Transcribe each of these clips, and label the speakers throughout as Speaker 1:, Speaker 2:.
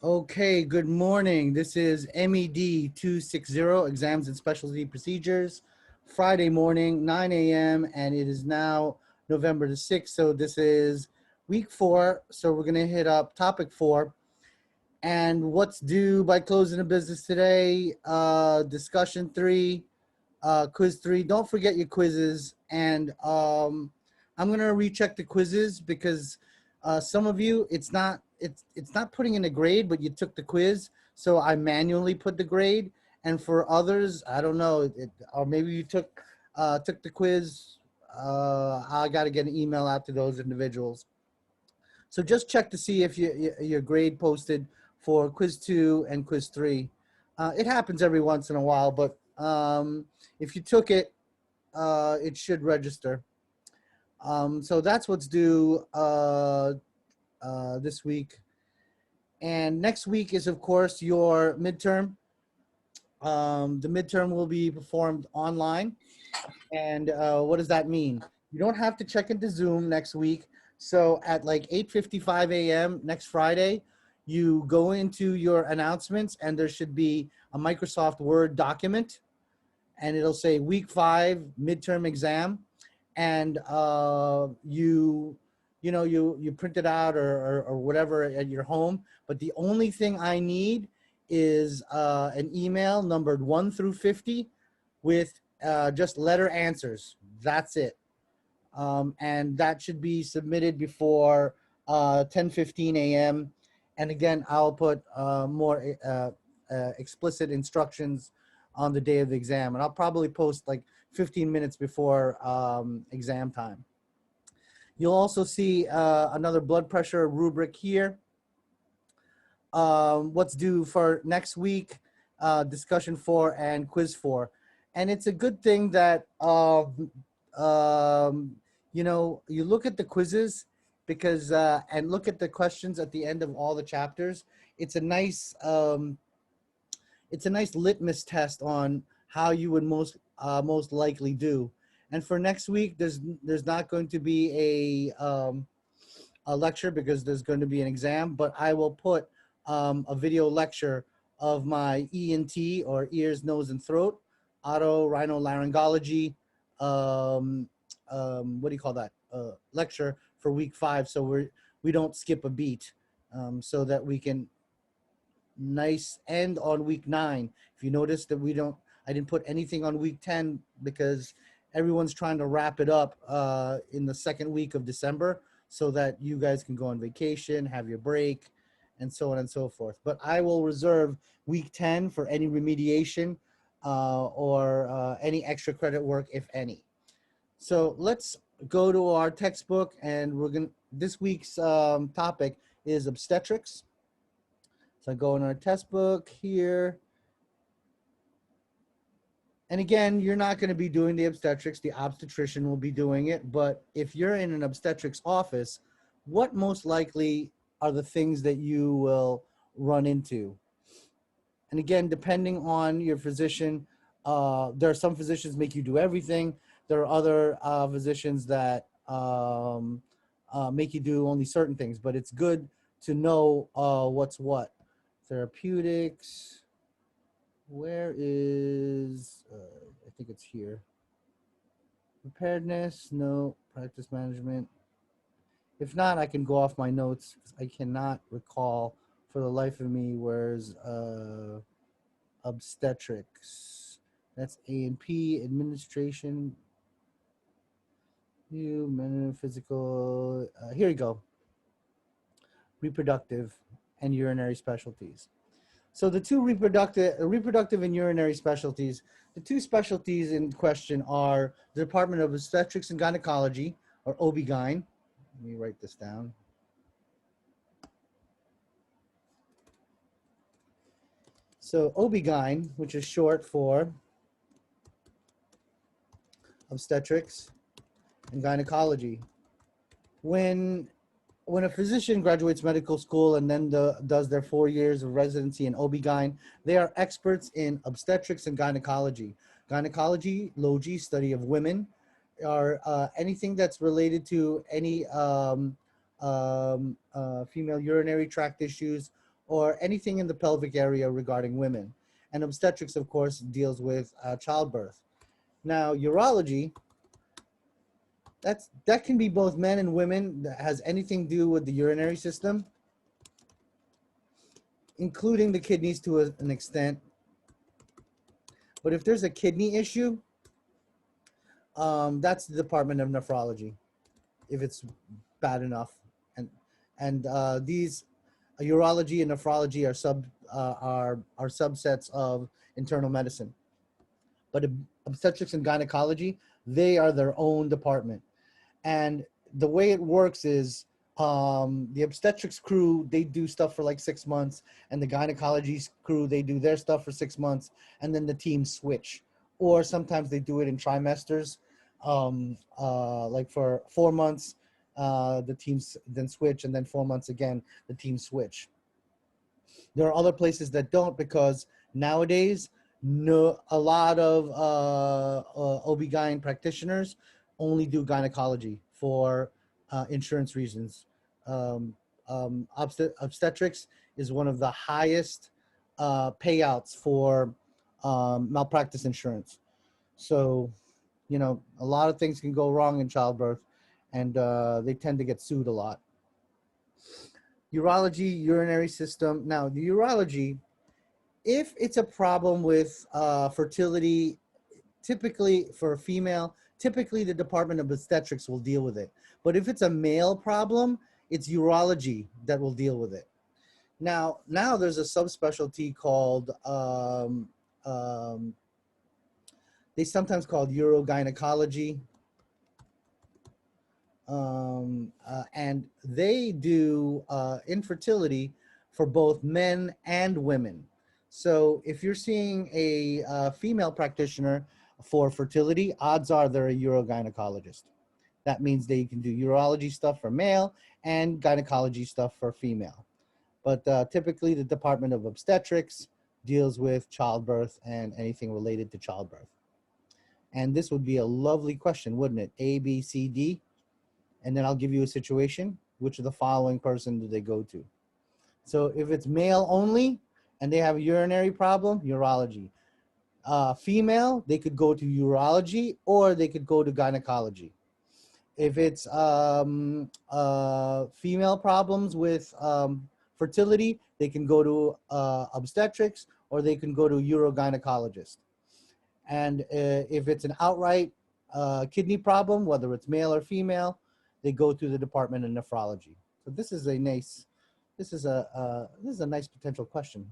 Speaker 1: Okay, good morning. This is MED260, Exams and Specialty Procedures, Friday morning, 9 a.m., and it is now November the 6th. So this is week 4. So we're going to hit up topic 4. And what's due by closing of business today? Discussion 3, quiz 3. Don't forget your quizzes. And I'm going to recheck the quizzes because some of you, it's not putting in a grade, but you took the quiz. So I manually put the grade. And for others, I don't know, or maybe you took the quiz. I got to get an email out to those individuals. So just check to see if your grade posted for quiz 2 and quiz 3. It happens every once in a while, but if you took it, it should register. So that's what's due this week. And next week is, of course, your midterm. The midterm will be performed online. And what does that mean? You don't have to check into Zoom next week. So at like 8:55 a.m. next Friday, you go into your announcements and there should be a Microsoft Word document and it'll say week 5 midterm exam. And you print it out or whatever at your home. But the only thing I need is an email numbered 1 through 50 with just letter answers. That's it. And that should be submitted before 10:15 a.m. And again, I'll put more explicit instructions on the day of the exam. And I'll probably post like 15 minutes before exam time. You'll also see another blood pressure rubric here. What's due for next week, discussion 4 and quiz 4. And it's a good thing that, you look at the quizzes because, and look at the questions at the end of all the chapters. It's a nice litmus test on how you would most likely do. And for next week, there's not going to be a lecture because there's going to be an exam, but I will put a video lecture of my ENT or ears, nose, and throat, otorhinolaryngology, what do you call that? Lecture for week 5, so we don't skip a beat, so that we can nice end on week 9. If you notice that I didn't put anything on week 10 because everyone's trying to wrap it up in the second week of December so that you guys can go on vacation, have your break, and so on and so forth. But I will reserve week 10 for any remediation or any extra credit work, if any. So let's go to our textbook, and this week's topic is obstetrics. So I go in our textbook here. And again, you're not going to be doing the obstetrics. The obstetrician will be doing it. But if you're in an obstetrics office, what most likely are the things that you will run into? And again, depending on your physician, there are some physicians make you do everything. There are other physicians that make you do only certain things. But it's good to know what's what. Therapeutics. Where is, I think it's here. Preparedness, no. Practice management. If not, I can go off my notes. I cannot recall for the life of me where's obstetrics. That's A&P, administration, physical. Here you go. Reproductive and urinary specialties. So the two reproductive and urinary specialties, the two specialties in question are the Department of Obstetrics and Gynecology, or OB-GYN. Let me write this down. So OB-GYN, which is short for obstetrics and gynecology. When a physician graduates medical school and then does their 4 years of residency in OB-GYN, they are experts in obstetrics and gynecology. Gynecology, logi, study of women, or anything that's related to any female urinary tract issues or anything in the pelvic area regarding women. And obstetrics, of course, deals with childbirth. Now, urology, that can be both men and women. That has anything to do with the urinary system, including the kidneys to an extent. But if there's a kidney issue, that's the Department of Nephrology, if it's bad enough. And these urology and nephrology are subsets of internal medicine. But obstetrics and gynecology, they are their own department. And the way it works is the obstetrics crew, they do stuff for like 6 months, and the gynecology crew, they do their stuff for 6 months, and then the teams switch. Or sometimes they do it in trimesters, like for 4 months, the teams then switch, and then 4 months again, the teams switch. There are other places that don't, because nowadays, a lot of OB-GYN practitioners only do gynecology for insurance reasons. Obstetrics is one of the highest payouts for malpractice insurance. So, you know, a lot of things can go wrong in childbirth, and they tend to get sued a lot. Urology, urinary system. Now, the urology, if it's a problem with fertility, typically for a female, typically the Department of Obstetrics will deal with it. But if it's a male problem, it's urology that will deal with it. Now there's a subspecialty called, they sometimes called urogynecology. And they do infertility for both men and women. So if you're seeing a female practitioner for fertility, odds are they're a urogynecologist. That means they can do urology stuff for male and gynecology stuff for female. But typically the Department of Obstetrics deals with childbirth and anything related to childbirth. And this would be a lovely question, wouldn't it? A, B, C, D. And then I'll give you a situation. Which of the following person do they go to? So if it's male only and they have a urinary problem, urology. Female, they could go to urology, or they could go to gynecology. If it's female problems with fertility, they can go to obstetrics, or they can go to urogynecologist. And if it's an outright kidney problem, whether it's male or female, they go to the Department of Nephrology. So this is a nice potential question.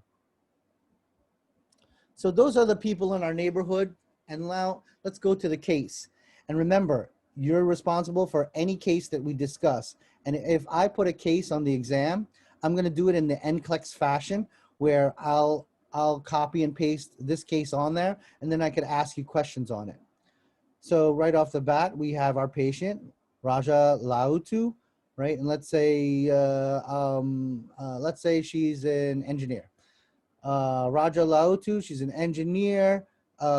Speaker 1: So those are the people in our neighborhood. And now let's go to the case. And remember, you're responsible for any case that we discuss. And if I put a case on the exam, I'm going to do it in the NCLEX fashion, where I'll copy and paste this case on there, and then I could ask you questions on it. So right off the bat, we have our patient, Raja Lautu, right? And let's say she's an engineer. Raja Lautu, she's an engineer,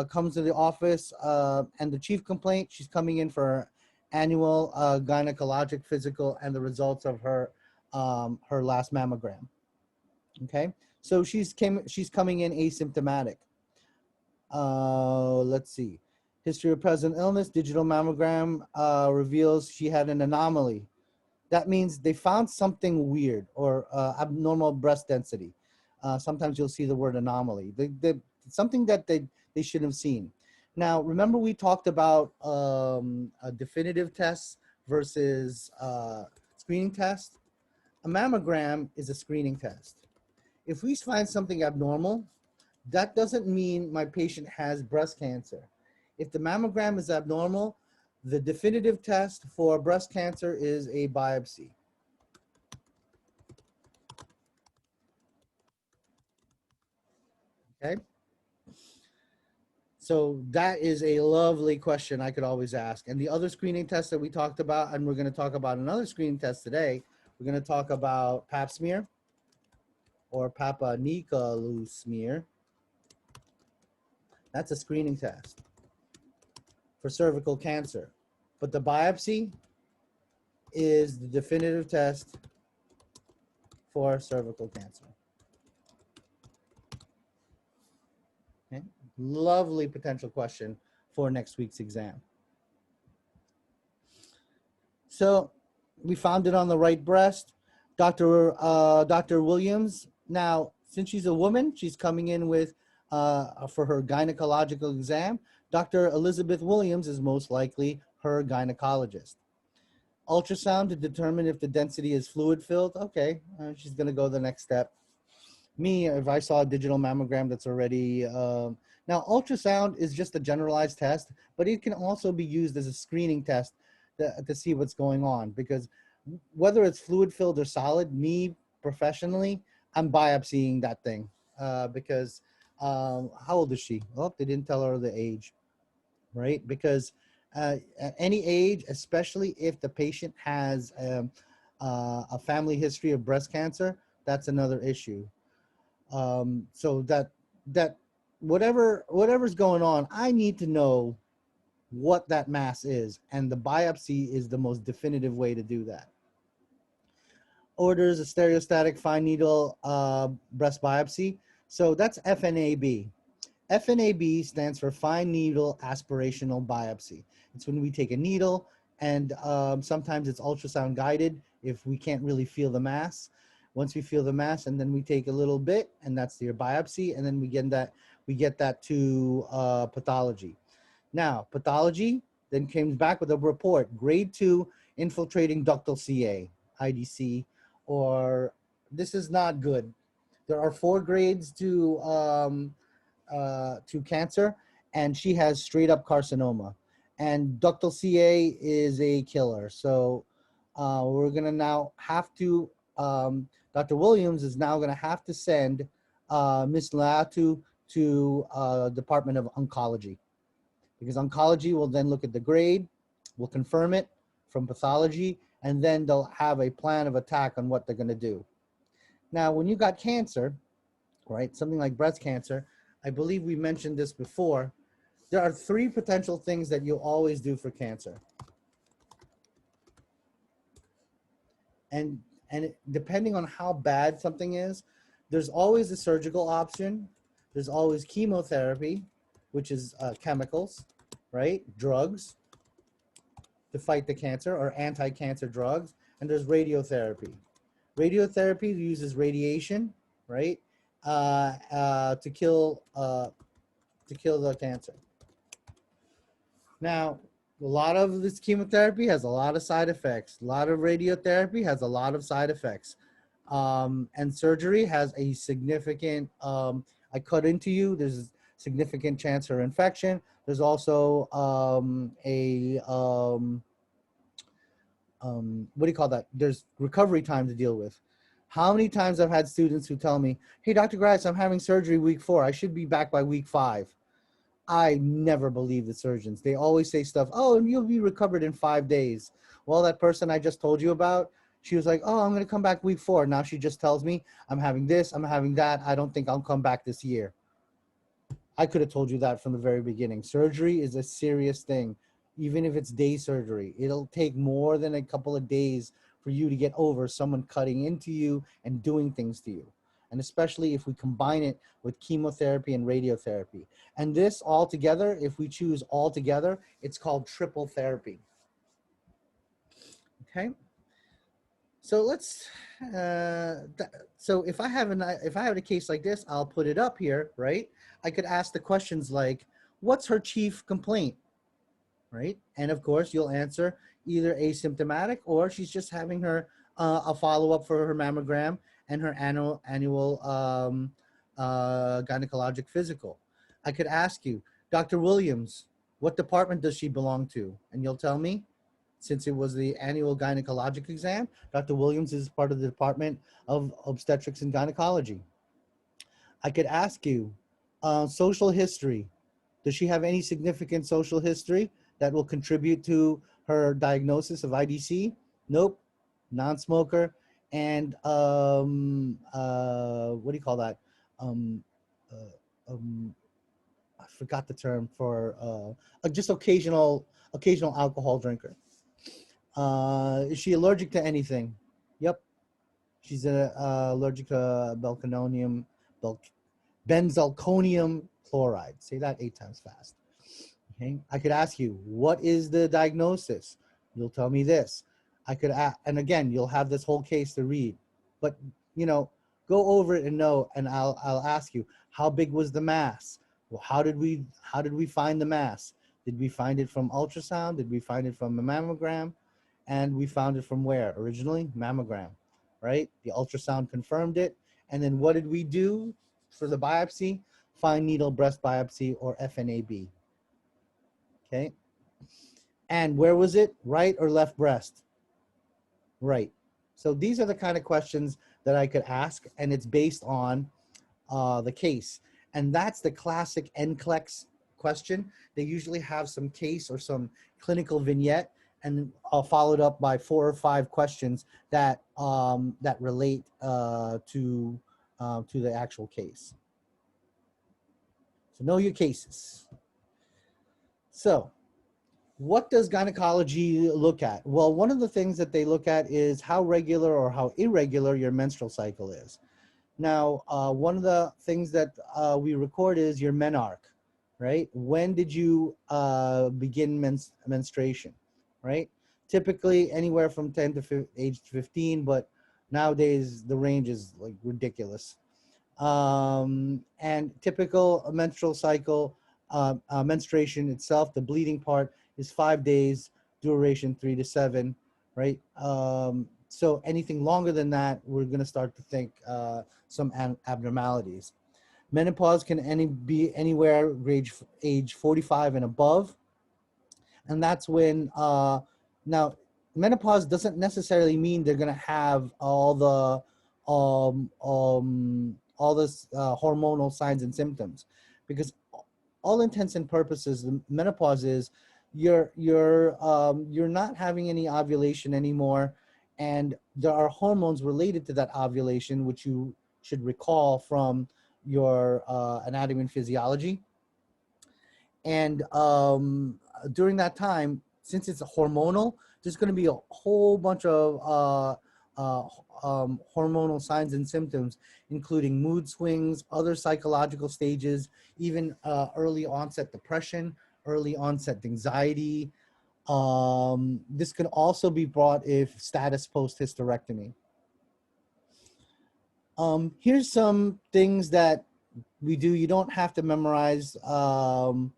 Speaker 1: comes to the office, and the chief complaint, she's coming in for her annual gynecologic physical and the results of her last mammogram. Okay, so she's coming in asymptomatic. Let's see. History of present illness, digital mammogram reveals she had an anomaly. That means they found something weird, or abnormal breast density. Sometimes you'll see the word anomaly. Something that they should have seen. Now, remember we talked about a definitive test versus screening test? A mammogram is a screening test. If we find something abnormal, that doesn't mean my patient has breast cancer. If the mammogram is abnormal, the definitive test for breast cancer is a biopsy. Okay? So that is a lovely question I could always ask. And the other screening tests that we talked about, and we're going to talk about another screening test today, we're going to talk about pap smear, or Papa Nicolau smear. That's a screening test for cervical cancer. But the biopsy is the definitive test for cervical cancer. Lovely potential question for next week's exam. So we found it on the right breast. Dr. Williams, now, since she's a woman, she's coming in with, for her gynecological exam. Dr. Elizabeth Williams is most likely her gynecologist. Ultrasound to determine if the density is fluid filled. Okay, she's going to go the next step. Me, if I saw a digital mammogram that's already, now ultrasound is just a generalized test, but it can also be used as a screening test to see what's going on, because whether it's fluid filled or solid, me professionally, I'm biopsying that thing, because how old is she? Oh, they didn't tell her the age, right? Because at any age, especially if the patient has a family history of breast cancer, that's another issue. So that whatever's going on, I need to know what that mass is, and the biopsy is the most definitive way to do that. Orders a stereostatic fine needle breast biopsy. So that's FNAB. FNAB stands for fine needle aspirational biopsy. It's when we take a needle, and sometimes it's ultrasound guided if we can't really feel the mass. Once we feel the mass, and then we take a little bit, and that's your biopsy, and then we get that to pathology. Now, pathology then came back with a report, grade 2 infiltrating ductal CA, IDC, or this is not good. There are 4 grades to cancer, and she has straight up carcinoma, and ductal CA is a killer. So we're gonna now have to, Dr. Williams is now gonna have to send Miss Latu to Department of Oncology, because oncology will then look at the grade, will confirm it from pathology, and then they'll have a plan of attack on what they're gonna do. Now, when you got cancer, right, something like breast cancer, I believe we mentioned this before, there are 3 potential things that you'll always do for cancer. And depending on how bad something is, there's always a surgical option. There's always chemotherapy, which is chemicals, right? Drugs to fight the cancer, or anti-cancer drugs. And there's radiotherapy. Radiotherapy uses radiation, right? To kill the cancer. Now, a lot of this chemotherapy has a lot of side effects. A lot of radiotherapy has a lot of side effects. And surgery has a significant, I cut into you, there's a significant chance for infection. There's also what do you call that? There's recovery time to deal with. How many times I've had students who tell me, hey, Dr. Garais, I'm having surgery week 4. I should be back by week 5. I never believe the surgeons. They always say stuff, oh, and you'll be recovered in 5 days. Well, that person I just told you about, she was like, oh, I'm going to come back week 4. Now she just tells me I'm having this, I'm having that. I don't think I'll come back this year. I could have told you that from the very beginning. Surgery is a serious thing. Even if it's day surgery, it'll take more than a couple of days for you to get over someone cutting into you and doing things to you. And especially if we combine it with chemotherapy and radiotherapy. And this all together, if we choose all together, it's called triple therapy. Okay. So let's, so if I have a case like this, I'll put it up here, right? I could ask the questions like, what's her chief complaint, right? And of course, you'll answer either asymptomatic, or she's just having her a follow-up for her mammogram and her annual gynecologic physical. I could ask you, Dr. Williams, what department does she belong to? And you'll tell me, since it was the annual gynecologic exam, Dr. Williams is part of the Department of Obstetrics and Gynecology. I could ask you, social history. Does she have any significant social history that will contribute to her diagnosis of IDC? Nope, non-smoker. And what do you call that? I forgot the term for just occasional alcohol drinker. Is she allergic to anything? Yep. She's allergic to benzalconium chloride. Say that 8 times fast. Okay. I could ask you, what is the diagnosis? You'll tell me this. I could, and again, you'll have this whole case to read, but you know, go over it and know, and I'll ask you, how big was the mass? Well, how did we find the mass? Did we find it from ultrasound? Did we find it from a mammogram? And we found it from where? Originally, mammogram, right? The ultrasound confirmed it. And then what did we do for the biopsy? Fine needle breast biopsy, or FNAB. Okay. And where was it? Right or left breast? Right. So these are the kind of questions that I could ask, and it's based on the case. And that's the classic NCLEX question. They usually have some case or some clinical vignette, and followed up by 4 or 5 questions that that relate to the actual case. So know your cases. So what does gynecology look at? Well, one of the things that they look at is how regular or how irregular your menstrual cycle is. Now, one of the things that we record is your menarche, right? When did you begin menstruation, right? Typically anywhere from 10 to age 15, but nowadays the range is like ridiculous. And typical menstrual cycle, menstruation itself, the bleeding part is 5 days, duration 3 to 7, right? So anything longer than that, we're going to start to think some abnormalities. Menopause can be anywhere age 45 and above, and that's when now menopause doesn't necessarily mean they're going to have all this hormonal signs and symptoms, because all intents and purposes, the menopause is you're not having any ovulation anymore, and there are hormones related to that ovulation, which you should recall from your anatomy and physiology. And during that time, since it's hormonal, there's going to be a whole bunch of hormonal signs and symptoms, including mood swings, other psychological stages, even early onset depression, early onset anxiety. This can also be brought if status post hysterectomy. Here's some things that we do. You don't have to memorize the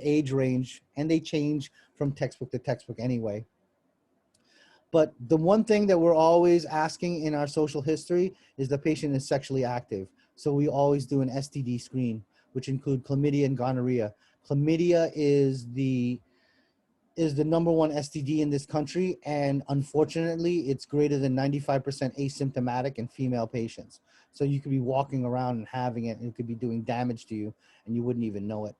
Speaker 1: age range, and they change from textbook to textbook anyway. But the one thing that we're always asking in our social history is the patient is sexually active. So we always do an STD screen, which include chlamydia and gonorrhea. Chlamydia is the #1 STD in this country, and unfortunately, it's greater than 95% asymptomatic in female patients. So you could be walking around and having it, and it could be doing damage to you, and you wouldn't even know it.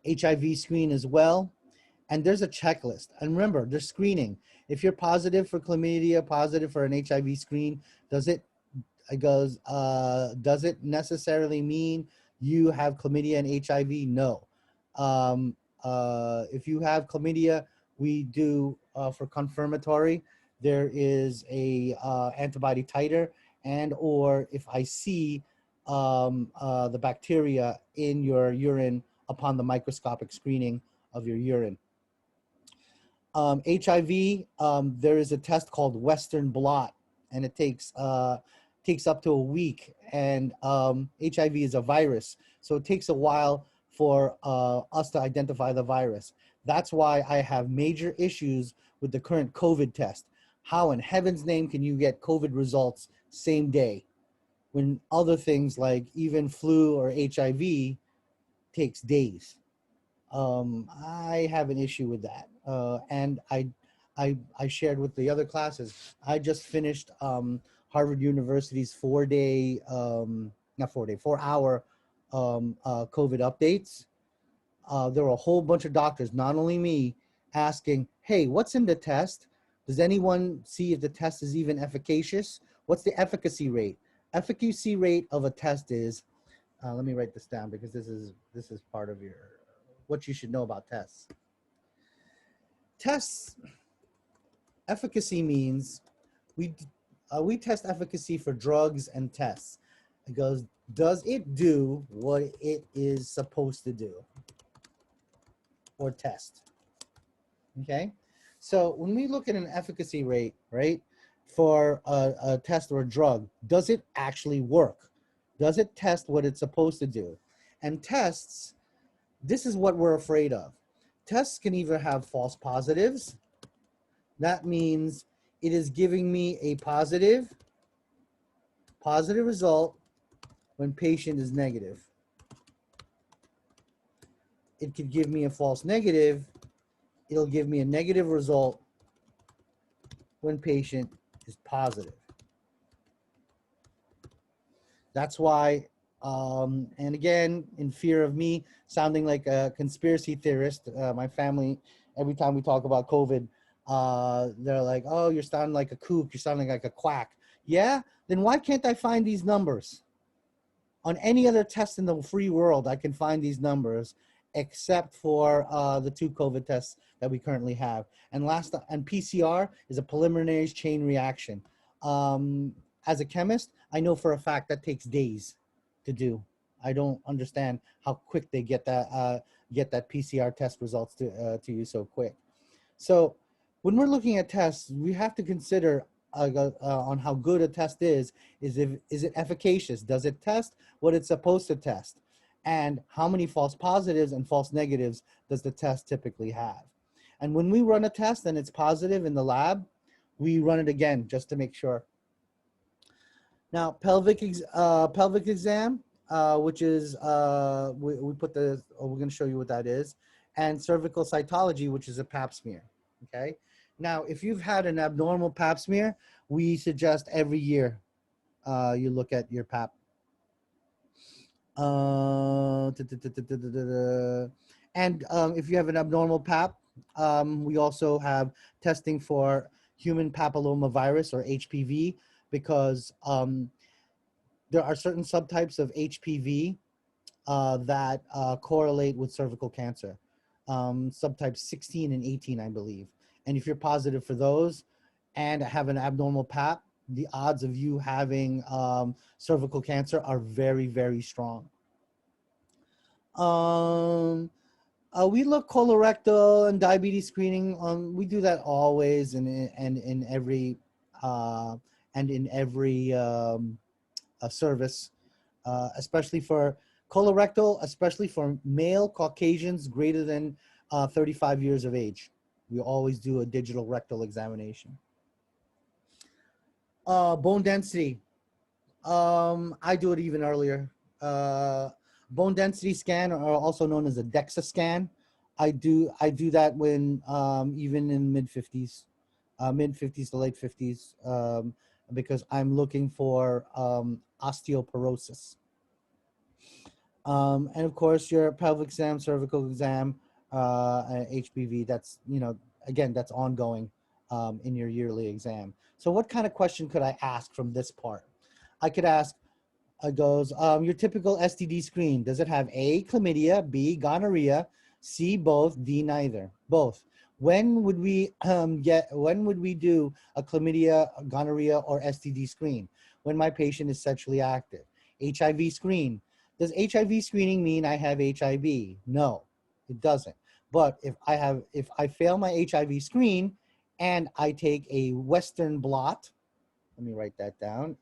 Speaker 1: HIV screen as well. And there's a checklist. And remember, there's screening. If you're positive for chlamydia, positive for an HIV screen, does it necessarily mean you have chlamydia and HIV? No. If you have chlamydia, we do for confirmatory, there is a antibody titer, and or if I see the bacteria in your urine upon the microscopic screening of your urine. HIV, there is a test called Western blot, and it takes up to a week. And HIV is a virus, so it takes a while for us to identify the virus. That's why I have major issues with the current COVID test. How in heaven's name can you get COVID results same day, when other things like even flu or HIV takes days? I have an issue with that. And I shared with the other classes, I just finished Harvard University's 4-day, not 4-day, 4-hour COVID updates. There were a whole bunch of doctors, not only me, asking, hey, what's in the test? Does anyone see if the test is even efficacious? What's the efficacy rate? Efficacy rate of a test is, let me write this down because this is part of your, what you should know about tests. Tests, efficacy means we test efficacy for drugs and tests. It goes, Does it do what it is supposed to do or test? Okay. So when we look at an efficacy rate, right, for a test or a drug, does it actually work? Does it test what it's supposed to do? And tests, this is what we're afraid of. Tests can either have false positives. That means it is giving me a positive result when patient is negative. It could give me a false negative. It'll give me a negative result when patient is positive. That's why, and again, in fear of me sounding like a conspiracy theorist, my family, every time we talk about COVID, they're like, oh, you're sounding like a kook, you're sounding like a quack. Yeah, then why can't I find these numbers? On any other test in the free world, I can find these numbers, except for the 2 COVID tests that we currently have. And PCR is a polymerase chain reaction. As a chemist, I know for a fact that takes days to do. I don't understand how quick they get that PCR test results to you so quick. So when we're looking at tests, we have to consider on how good a test is it efficacious? Does it test what it's supposed to test? And how many false positives and false negatives does the test typically have? And when we run a test and it's positive in the lab, we run it again just to make sure. Now, pelvic exam, which is, we put the, we're going to show you what that is, and cervical cytology, which is a pap smear, okay? Now, if you've had an abnormal pap smear, we suggest every year you look at your pap. And if you have an abnormal pap, we also have testing for human papillomavirus or HPV, because there are certain subtypes of HPV that correlate with cervical cancer, subtypes 16 and 18, I believe. And if you're positive for those and have an abnormal pap, the odds of you having cervical cancer are very, very strong. We look colorectal and diabetes screening. We do that always, and in every service, especially for colorectal, especially for male Caucasians greater than 35 years of age. We always do a digital rectal examination. Bone density. I do it even earlier. Bone density scan, or also known as a DEXA scan. I do that when even in mid 50s to late 50s, because I'm looking for osteoporosis. And of course, your pelvic exam, cervical exam, HPV. That's, again, that's ongoing in your yearly exam. So what kind of question could I ask from this part? I could ask, goes, your typical STD screen, does it have A, chlamydia, B, gonorrhea, C, both, D, neither? Both. When would we do a chlamydia, gonorrhea, or STD screen? When my patient is sexually active. HIV screen. Does HIV screening mean I have HIV? No, it doesn't. But if I fail my HIV screen and I take a Western blot, let me write that down.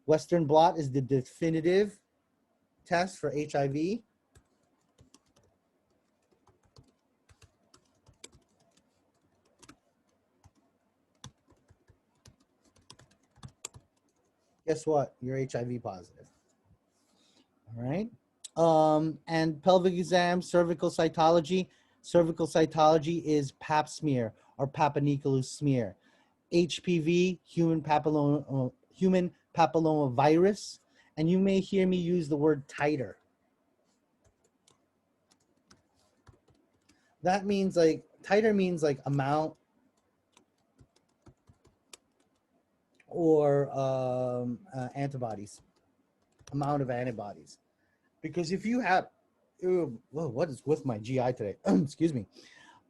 Speaker 1: Western blot is the definitive test for HIV. Guess what? You're HIV positive. All right. And pelvic exam, cervical cytology. Cervical cytology is pap smear or Papaniculus smear. HPV, human papilloma virus. And you may hear me use the word titer. That means titer means amount or antibodies, amount of antibodies. Because if you have, whoa, what is with my GI today? Excuse me.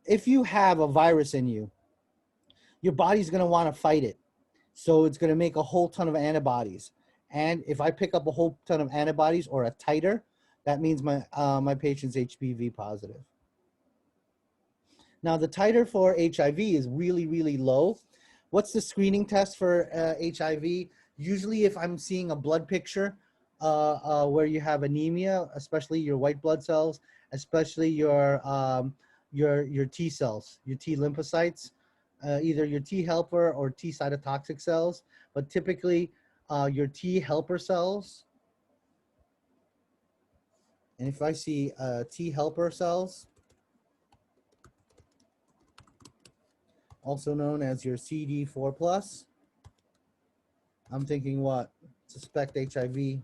Speaker 1: If you have a virus in you, your body's going to want to fight it. So it's going to make a whole ton of antibodies. And if I pick up a whole ton of antibodies or a titer, that means my patient's HPV positive. Now, the titer for HIV is really, really low. What's the screening test for HIV? Usually, if I'm seeing a blood picture where you have anemia, especially your white blood cells, especially your T cells, your T lymphocytes, either your T helper or T cytotoxic cells, but typically your T helper cells. And if I see T helper cells, also known as your CD4 plus, I'm thinking what? Suspect HIV, and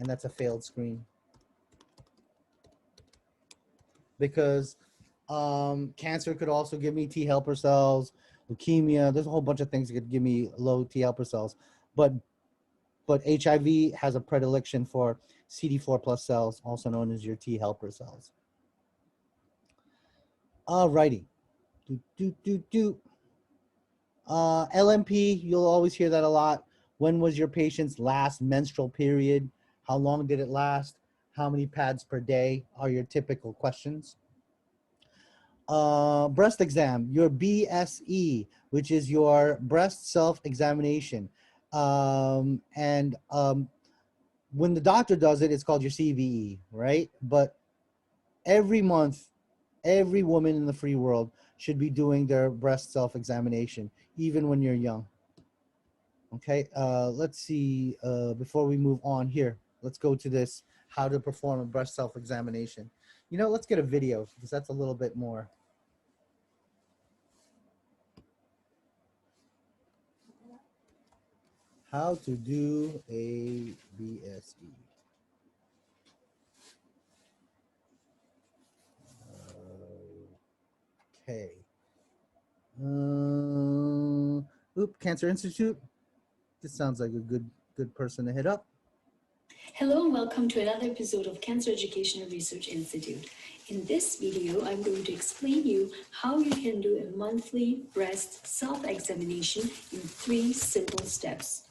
Speaker 1: that's a failed screen. Because cancer could also give me T helper cells, leukemia. There's a whole bunch of things that could give me low T helper cells. But HIV has a predilection for CD4 plus cells, also known as your T helper cells. Alrighty. LMP, you'll always hear that a lot. When was your patient's last menstrual period? How long did it last? How many pads per day are your typical questions? Breast exam, your BSE, which is your breast self-examination. When the doctor does it, it's called your CVE, right? But every month, every woman in the free world should be doing their breast self-examination, even when you're young. Okay, let's see, before we move on here, let's go to this, how to perform a breast self-examination. You know, let's get a video because that's a little bit more. How to do a BSE. Okay. Cancer Institute. This sounds like a good person to hit up.
Speaker 2: Hello and welcome to another episode of Cancer Education and Research Institute. In this video, I'm going to explain you how you can do a monthly breast self-examination in 3 simple steps.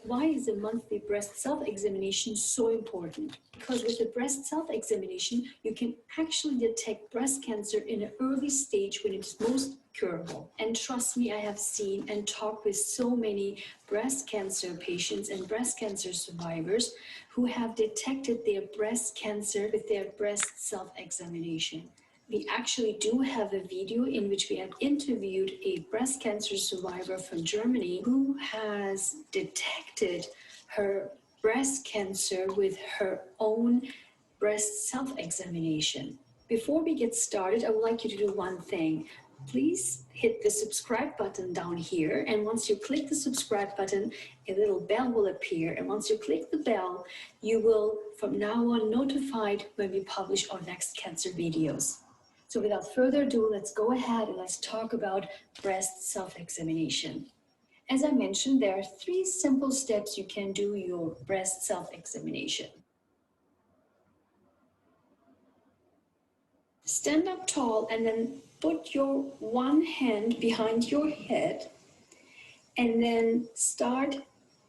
Speaker 2: Why is a monthly breast self-examination so important? Because with a breast self-examination, you can actually detect breast cancer in an early stage when it's most curable. And trust me, I have seen and talked with so many breast cancer patients and breast cancer survivors who have detected their breast cancer with their breast self-examination. We actually do have a video in which we have interviewed a breast cancer survivor from Germany who has detected her breast cancer with her own breast self-examination. Before we get started, I would like you to do one thing. Please hit the subscribe button down here, and once you click the subscribe button, a little bell will appear, and once you click the bell, you will from now on notified when we publish our next cancer videos. So without further ado, let's go ahead and let's talk about breast self-examination. As I mentioned, there are 3 simple steps you can do your breast self-examination. Stand up tall and then put your one hand behind your head and then start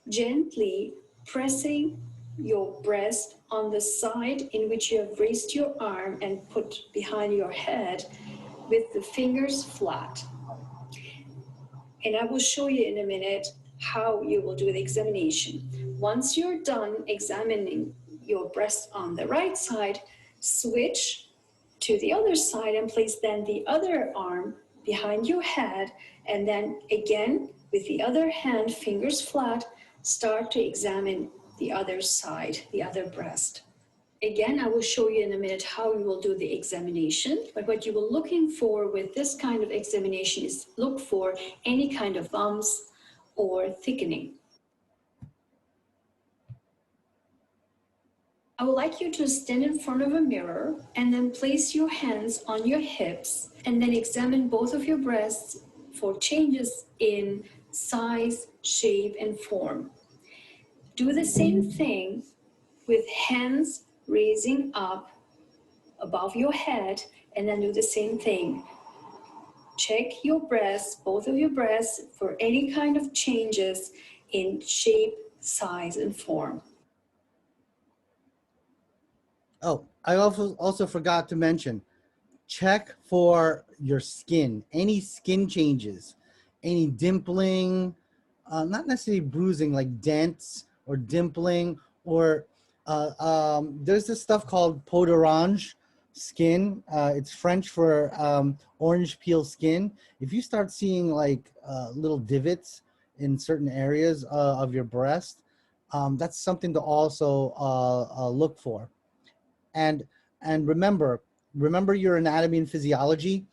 Speaker 2: gently pressing your breast on the side in which you have raised your arm and put behind your head with the fingers flat. And I will show you in a minute how you will do the examination. Once you're done examining your breast on the right side, switch to the other side and place then the other arm behind your head, and then again with the other hand, fingers flat, start to examine the other side, the other breast. Again, I will show you in a minute how you will do the examination, but what you will looking for with this kind of examination is look for any kind of bumps or thickening. I would like you to stand in front of a mirror and then place your hands on your hips and then examine both of your breasts for changes in size, shape, and form. Do the same thing with hands raising up above your head, and then do the same thing Check your breasts, both of your breasts, for any kind of changes in shape, size, and form.
Speaker 1: Oh, I also forgot to mention, check for your skin, any skin changes, any dimpling, not necessarily bruising, like dents or dimpling, or there's this stuff called peau d'orange skin. It's French for orange peel skin. If you start seeing like little divots in certain areas of your breast, that's something to also look for. And remember your anatomy and physiology.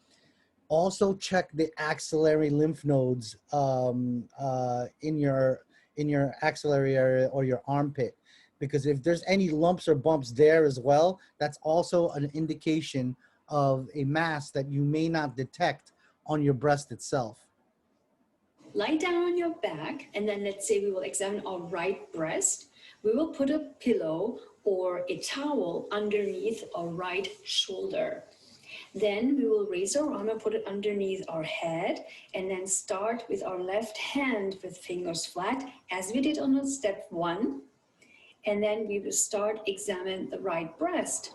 Speaker 1: Also check the axillary lymph nodes in your axillary area or your armpit, because if there's any lumps or bumps there as well, that's also an indication of a mass that you may not detect on your breast itself.
Speaker 2: Lie down on your back, and then let's say we will examine our right breast. We will put a pillow or a towel underneath our right shoulder. Then we will raise our arm and put it underneath our head, and then start with our left hand with fingers flat, as we did on step 1. And then we will start examine the right breast.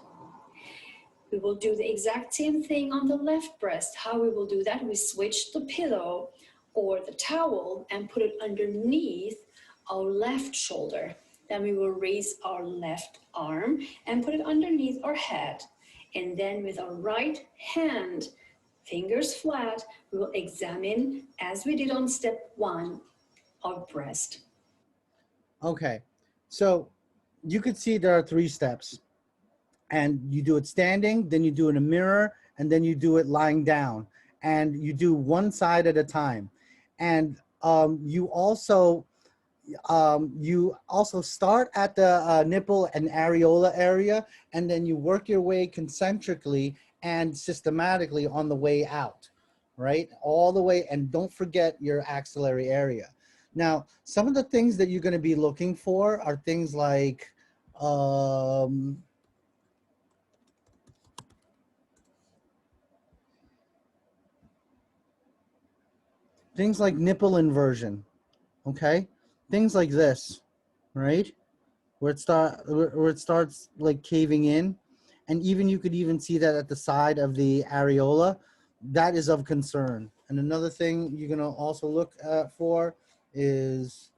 Speaker 2: We will do the exact same thing on the left breast. How we will do that? We switch the pillow or the towel and put it underneath our left shoulder. Then we will raise our left arm and put it underneath our head. And then with our right hand, fingers flat, we will examine, as we did on step 1, our breast.
Speaker 1: Okay, so you could see there are 3 steps, and you do it standing, then you do it in a mirror, and then you do it lying down, and you do one side at a time. And you also start at the nipple and areola area, and then you work your way concentrically and systematically on the way out, right? All the way, and don't forget your axillary area. Now, some of the things that you're going to be looking for are things like nipple inversion, okay? Things like this, right? Where it starts like caving in, and even you could even see that at the side of the areola. That is of concern. And another thing you're gonna also look for is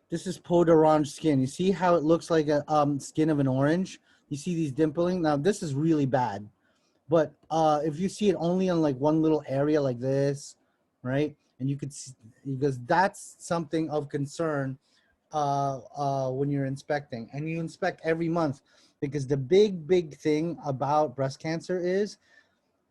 Speaker 1: this is peau d'orange skin. You see how it looks like a skin of an orange? You see these dimpling? Now this is really bad. But if you see it only on like one little area like this, right? And you could see, because that's something of concern when you're inspecting, and you inspect every month, because the big thing about breast cancer is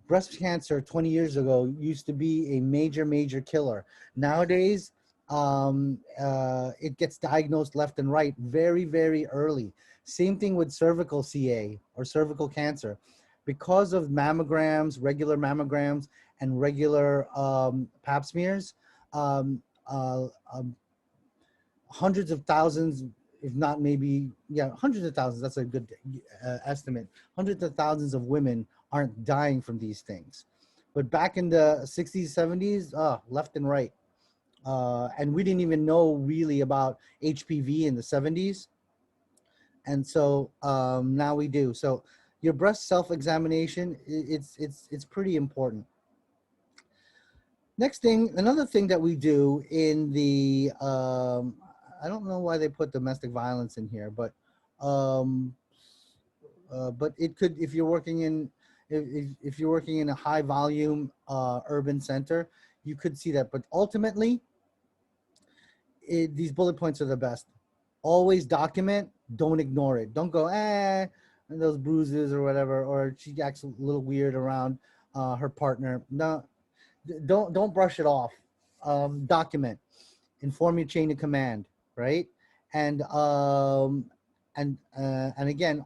Speaker 1: breast cancer 20 years ago used to be a major killer. Nowadays, it gets diagnosed left and right very early. Same thing with cervical CA or cervical cancer. Because of mammograms, regular mammograms, and regular pap smears, um, uh, um, hundreds of thousands, if not maybe, yeah, hundreds of thousands, that's a good estimate. Hundreds of thousands of women aren't dying from these things. But back in the 60s, 70s, left and right. And we didn't even know really about HPV in the 70s. And so now we do. So your breast self-examination, it's pretty important. Next thing, another thing that we do in the, I don't know why they put domestic violence in here, but it could, if you're working in, if you're working in a high volume urban center, you could see that. But ultimately, these bullet points are the best. Always document, don't ignore it. Don't go, those bruises or whatever, or she acts a little weird around her partner. No, don't brush it off. Document, inform your chain of command, right? And and again,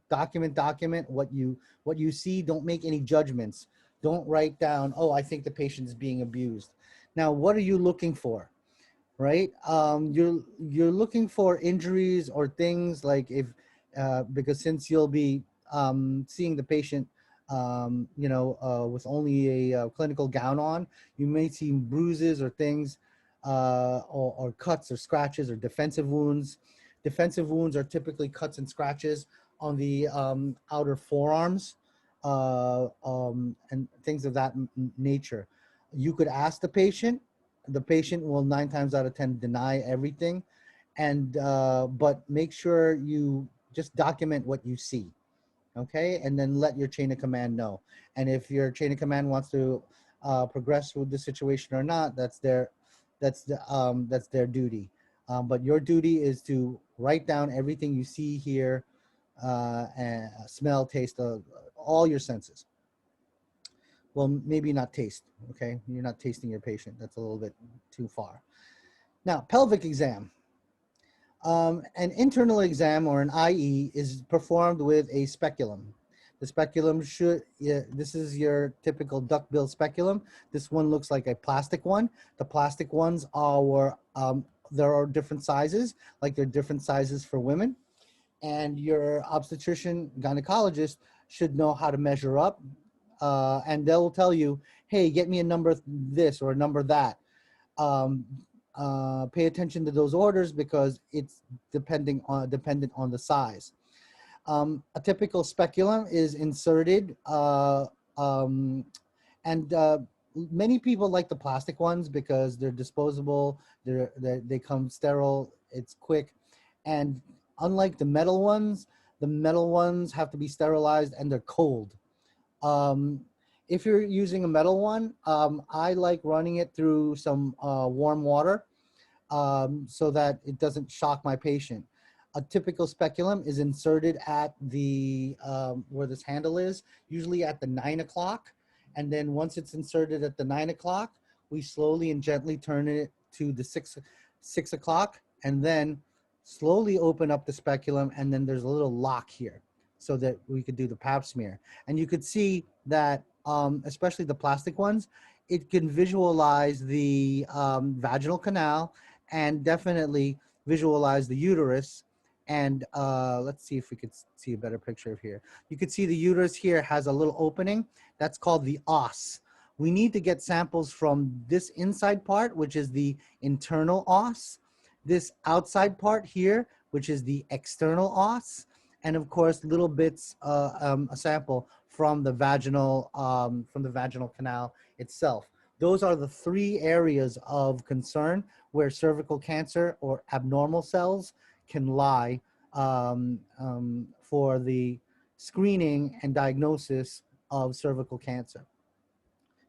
Speaker 1: document what you see. Don't make any judgments. Don't write down, oh, I think the patient is being abused. Now, what are you looking for, right? You're looking for injuries or things like if because since you'll be seeing the patient, with only a clinical gown on, you may see bruises or things, or cuts or scratches or defensive wounds. Defensive wounds are typically cuts and scratches on the outer forearms, and things of that nature. You could ask the patient. The patient will 9 times out of 10 deny everything, and but make sure you just document what you see, okay, and then let your chain of command know. And if your chain of command wants to progress with the situation or not, that's their duty. But your duty is to write down everything you see, hear, and smell, taste, all your senses. Well, maybe not taste, okay? You're not tasting your patient. That's a little bit too far. Now, pelvic exam. An internal exam, or an IE, is performed with a speculum. The speculum this is your typical duckbill speculum. This one looks like a plastic one. The plastic ones there are different sizes, like there are different sizes for women. And your obstetrician gynecologist should know how to measure up. And they'll tell you, hey, get me a number this or a number that. Pay attention to those orders because it's dependent on the size. A typical speculum is inserted, and many people like the plastic ones because they're disposable. They come sterile. It's quick, and unlike the metal ones have to be sterilized and they're cold. If you're using a metal one, I like running it through some warm water so that it doesn't shock my patient. A typical speculum is inserted at the where this handle is, usually at the 9 o'clock. And then once it's inserted at the 9 o'clock, we slowly and gently turn it to the 6 o'clock, and then slowly open up the speculum. And then there's a little lock here so that we could do the pap smear. And you could see that, especially the plastic ones, it can visualize the vaginal canal and definitely visualize the uterus. And let's see if we could see a better picture of here. You could see the uterus here has a little opening. That's called the os. We need to get samples from this inside part, which is the internal os, this outside part here, which is the external os, and of course, little bits, a sample from the vaginal canal itself. Those are the 3 areas of concern where cervical cancer or abnormal cells can lie for the screening and diagnosis of cervical cancer.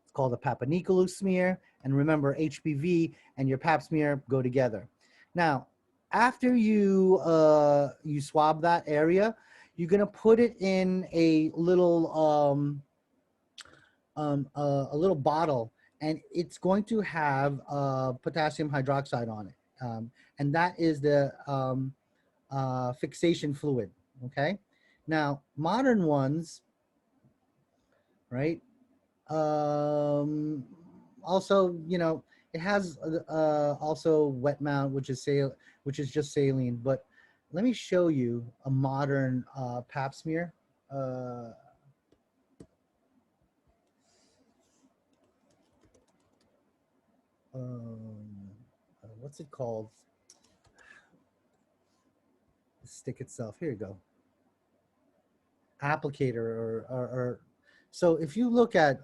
Speaker 1: It's called a Papa-Nicolau smear, and remember, HPV and your pap smear go together. Now, after you swab that area, you're gonna put it in a little bottle, and it's going to have potassium hydroxide on it, and that is the fixation fluid. Okay, now modern ones, right? Also, it has also wet mount, which is just saline. But let me show you a modern pap smear. What's it called? The stick itself. Here you go. Applicator or so if you look at,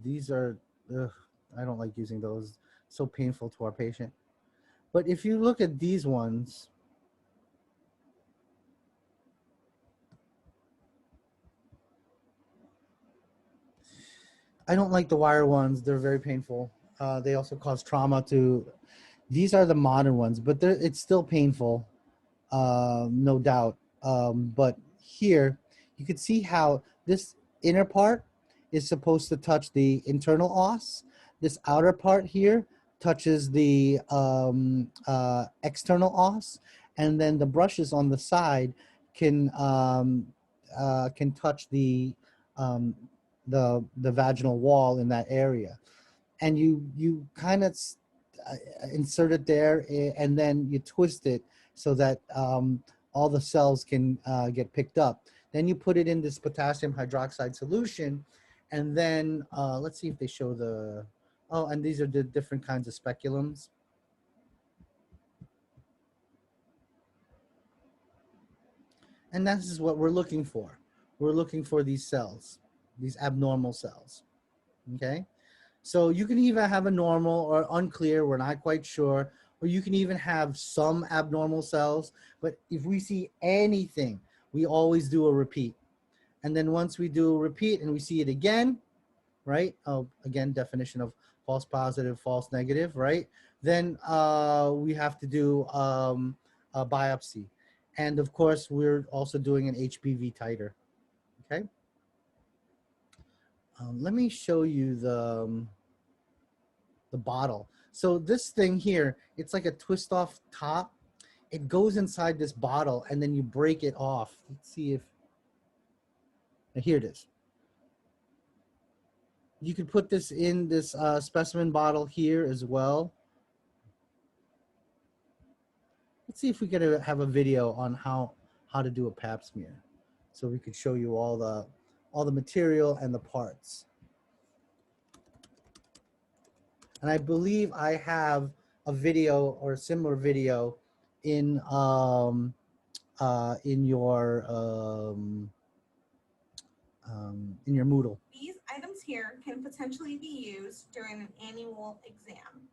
Speaker 1: these are, I don't like using those, so painful to our patient. But if you look at these ones, I don't like the wire ones. They're very painful. They also cause trauma to, these are the modern ones, but it's still painful, no doubt. But here, you can see how this inner part is supposed to touch the internal os. This outer part here touches the external os, and then the brushes on the side can touch the vaginal wall in that area. And you kind of insert it there, and then you twist it so that all the cells can get picked up. Then you put it in this potassium hydroxide solution, and then let's see if they show the, oh, and these are the different kinds of speculums. And this is what we're looking for. We're looking for these cells, these abnormal cells, okay? So you can either have a normal or unclear, we're not quite sure, or you can even have some abnormal cells. But if we see anything, we always do a repeat. And then once we do a repeat and we see it again, right? Again, definition of false positive, false negative, right? Then we have to do a biopsy. And of course, we're also doing an HPV titer, okay? Let me show you the bottle. So this thing here, it's like a twist off top. It goes inside this bottle and then you break it off. Let's see if, here it is. You could put this in this specimen bottle here as well. Let's see if we could have a video on how to do a pap smear, so we could show you all the material and the parts. And I believe I have a video or a similar video in your Moodle.
Speaker 3: These items here can potentially be used during an annual exam.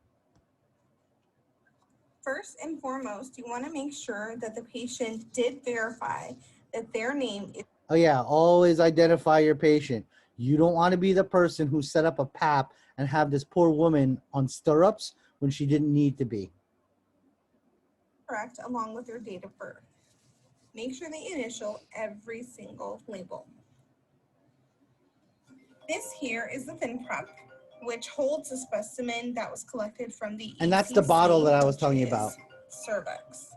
Speaker 3: First and foremost, you want to make sure that the patient did verify that their name is.
Speaker 1: Oh yeah, always identify your patient. You don't want to be the person who set up a pap and have this poor woman on stirrups when she didn't need to be.
Speaker 3: Correct, along with their date of birth. Make sure they initial every single label. This here is the thin prep, which holds the specimen that was collected from the
Speaker 1: And that's the bottle that I was telling you about.
Speaker 3: Cervix.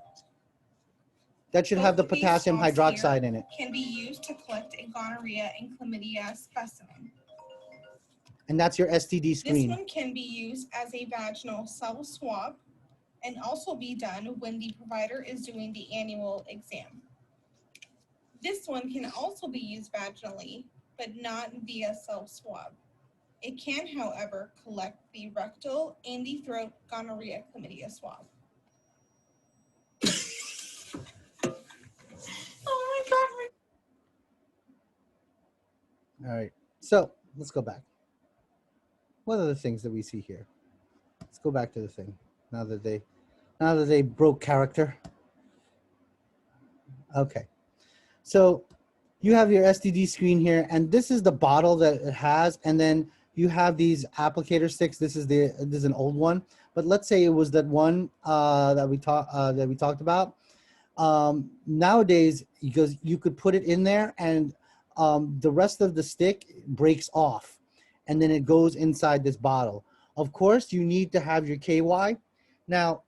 Speaker 1: That should have the potassium hydroxide in it.
Speaker 3: Can be used to collect a gonorrhea and chlamydia specimen.
Speaker 1: And that's your STD screen.
Speaker 3: This one can be used as a vaginal cell swab and also be done when the provider is doing the annual exam. This one can also be used vaginally, but not via cell swab. It can, however, collect the rectal and the throat gonorrhea chlamydia swab. Oh my
Speaker 1: God. All right, so let's go back. What are the things that we see here? Let's go back to the thing. Now that they broke character. Okay, so you have your STD screen here, and this is the bottle that it has, and then you have these applicator sticks. This is an old one, but let's say it was that one that we talked about. Nowadays, because you could put it in there, and the rest of the stick breaks off, and then it goes inside this bottle. Of course, you need to have your KY. Now,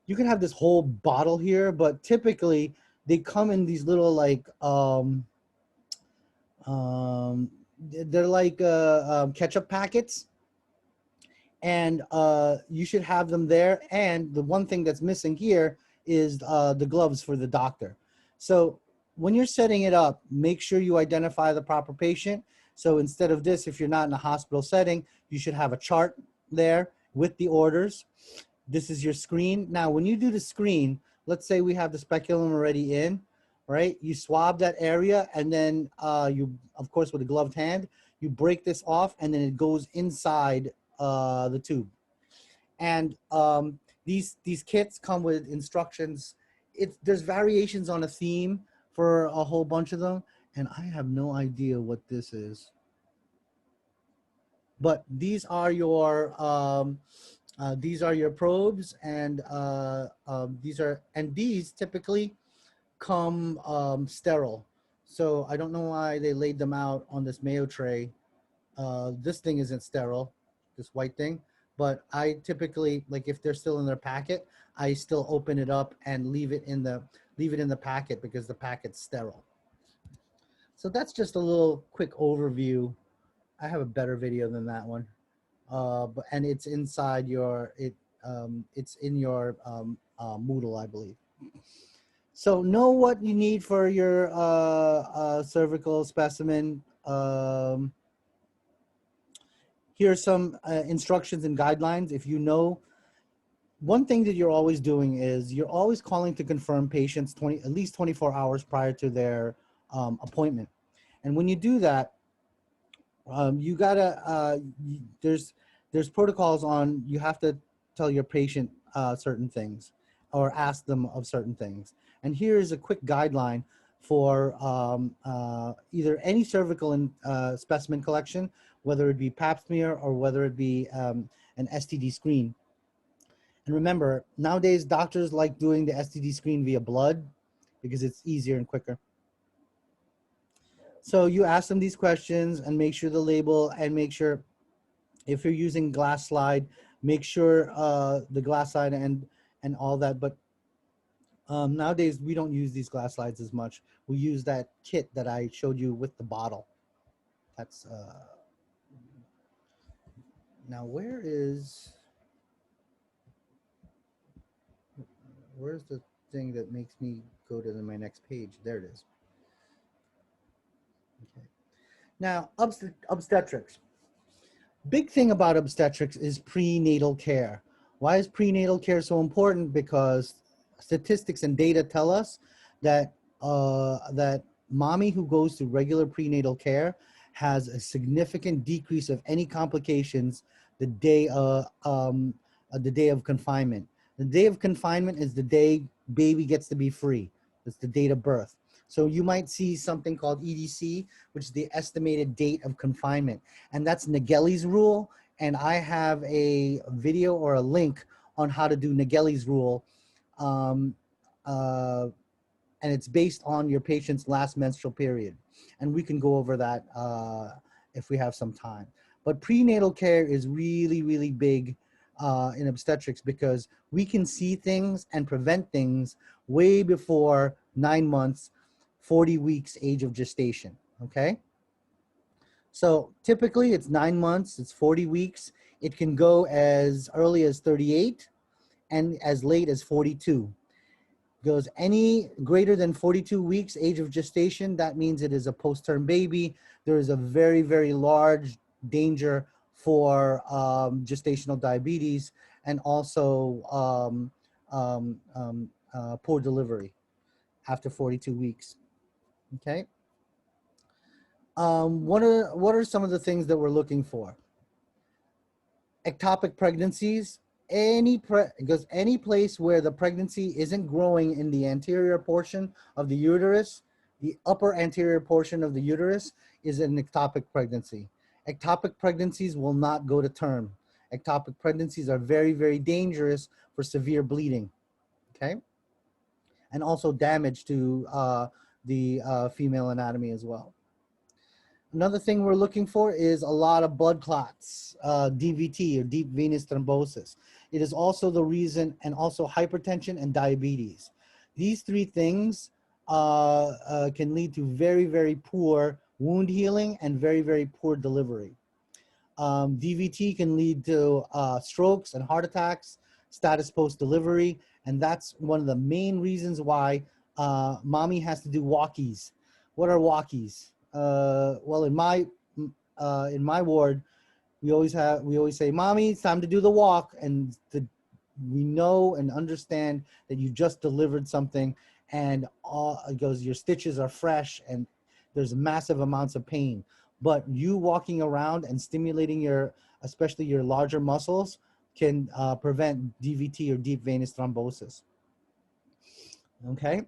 Speaker 1: you can have this whole bottle here, but typically they come in these little like they're like ketchup packets, and you should have them there. And the one thing that's missing here is the gloves for the doctor. So when you're setting it up, make sure you identify the proper patient. So instead of this, if you're not in a hospital setting, you should have a chart there with the orders. This is your screen. Now, when you do the screen, let's say we have the speculum already in, right? You swab that area, and then you, of course, with a gloved hand, you break this off, and then it goes inside the tube. And these kits come with instructions. There's variations on a theme for a whole bunch of them, and I have no idea what this is. But these are your probes, and these typically come sterile. So I don't know why they laid them out on this Mayo tray. This thing isn't sterile, this white thing, but I typically, like if they're still in their packet, I still open it up and leave it in the packet because the packet's sterile. So that's just a little quick overview. I have a better video than that one, and it's inside your it's in your Moodle, I believe. So know what you need for your cervical specimen. Here are some instructions and guidelines. If you know, one thing that you're always doing is you're always calling to confirm patients at least 24 hours prior to their appointment. And when you do that, you gotta there's protocols on, you have to tell your patient certain things or ask them of certain things. And here is a quick guideline for either any cervical specimen collection, whether it be pap smear or whether it be an STD screen. And remember, nowadays doctors like doing the STD screen via blood because it's easier and quicker. So you ask them these questions and make sure the label, and make sure if you're using glass slide, make sure the glass slide and all that. But nowadays we don't use these glass slides as much. We use that kit that I showed you with the bottle. That's now where's the thing that makes me go to my next page? There it is. Okay. Now obstetrics. Big thing about obstetrics is prenatal care. Why is prenatal care so important? Because statistics and data tell us that that mommy who goes to regular prenatal care has a significant decrease of any complications the day of confinement. The day of confinement is the day baby gets to be free. It's the date of birth. So you might see something called EDC, which is the estimated date of confinement. And that's Nagelli's rule. And I have a video or a link on how to do Nagelli's rule. And it's based on your patient's last menstrual period. And we can go over that if we have some time. But prenatal care is really, really big in obstetrics because we can see things and prevent things way before 9 months, 40 weeks age of gestation, okay? So typically it's 9 months, it's 40 weeks. It can go as early as 38 and as late as 42. Goes any greater than 42 weeks age of gestation, that means it is a post-term baby. There is a very, very large danger for gestational diabetes and also poor delivery after 42 weeks. Okay. What are some of the things that we're looking for? Ectopic pregnancies. Because any place where the pregnancy isn't growing in the anterior portion of the uterus, the upper anterior portion of the uterus is an ectopic pregnancy. Ectopic pregnancies will not go to term. Ectopic pregnancies are very, very dangerous for severe bleeding. Okay. And also damage to the female anatomy as well. Another thing we're looking for is a lot of blood clots, DVT or deep venous thrombosis. It is also the reason, and also hypertension and diabetes. These three things can lead to very, very poor wound healing and very, very poor delivery. DVT can lead to strokes and heart attacks, status post-delivery, and that's one of the main reasons why mommy has to do walkies. What are walkies? Well, in my ward, we always say, "Mommy, it's time to do the walk," and we know and understand that you just delivered something, and it goes, your stitches are fresh, and there's massive amounts of pain. But you walking around and stimulating especially your larger muscles, can prevent DVT or deep venous thrombosis. Okay.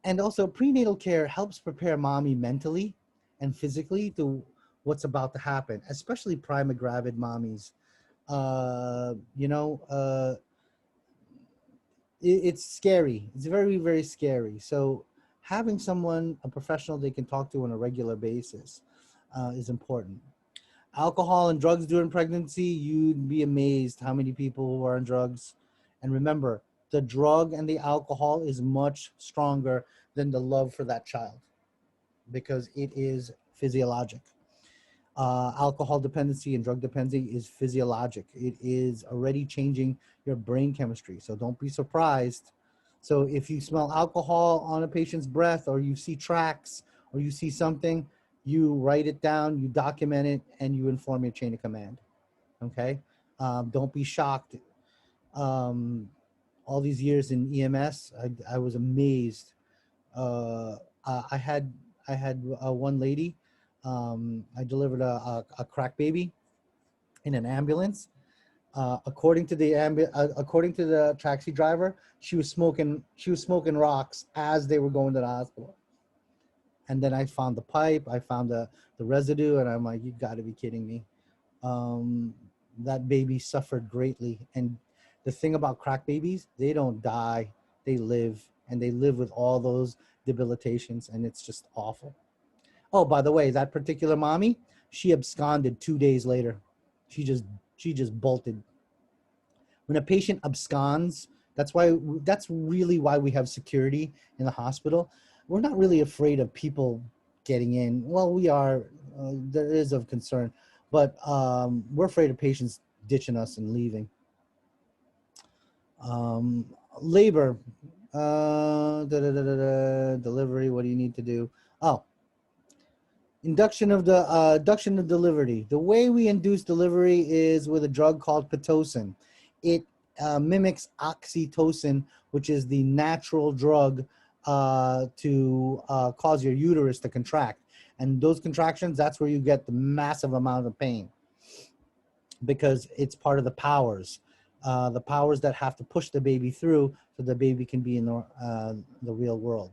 Speaker 1: And also prenatal care helps prepare mommy mentally and physically to what's about to happen, especially primogravid mommies. It's scary. It's very, very scary. So having someone, a professional they can talk to on a regular basis is important. Alcohol and drugs during pregnancy, you'd be amazed how many people who are on drugs. And remember, the drug and the alcohol is much stronger than the love for that child because it is physiologic. Alcohol dependency and drug dependency is physiologic. It is already changing your brain chemistry. So don't be surprised. So if you smell alcohol on a patient's breath, or you see tracks, or you see something, you write it down, you document it, and you inform your chain of command. Okay? Don't be shocked. Um, all these years in EMS, I was amazed. Uh, I had one lady. I delivered a crack baby in an ambulance. According to the taxi driver, she was smoking rocks as they were going to the hospital. And then I found the pipe, I found the residue, and I'm like, you got to be kidding me. Um, that baby suffered greatly. And the thing about crack babies, they don't die, they live, and they live with all those debilitations, and it's just awful. Oh, by the way, that particular mommy, she absconded 2 days later. She just she just bolted. When a patient absconds, that's really why we have security in the hospital. We're not really afraid of people getting in. Well, we are. There is of concern, but we're afraid of patients ditching us and leaving. Um, Labor, delivery. What do you need to do? Oh, induction of delivery. The way we induce delivery is with a drug called pitocin. It mimics oxytocin, which is the natural drug to cause your uterus to contract. And those contractions, that's where you get the massive amount of pain, because it's part of the powers that have to push the baby through so the baby can be in the real world.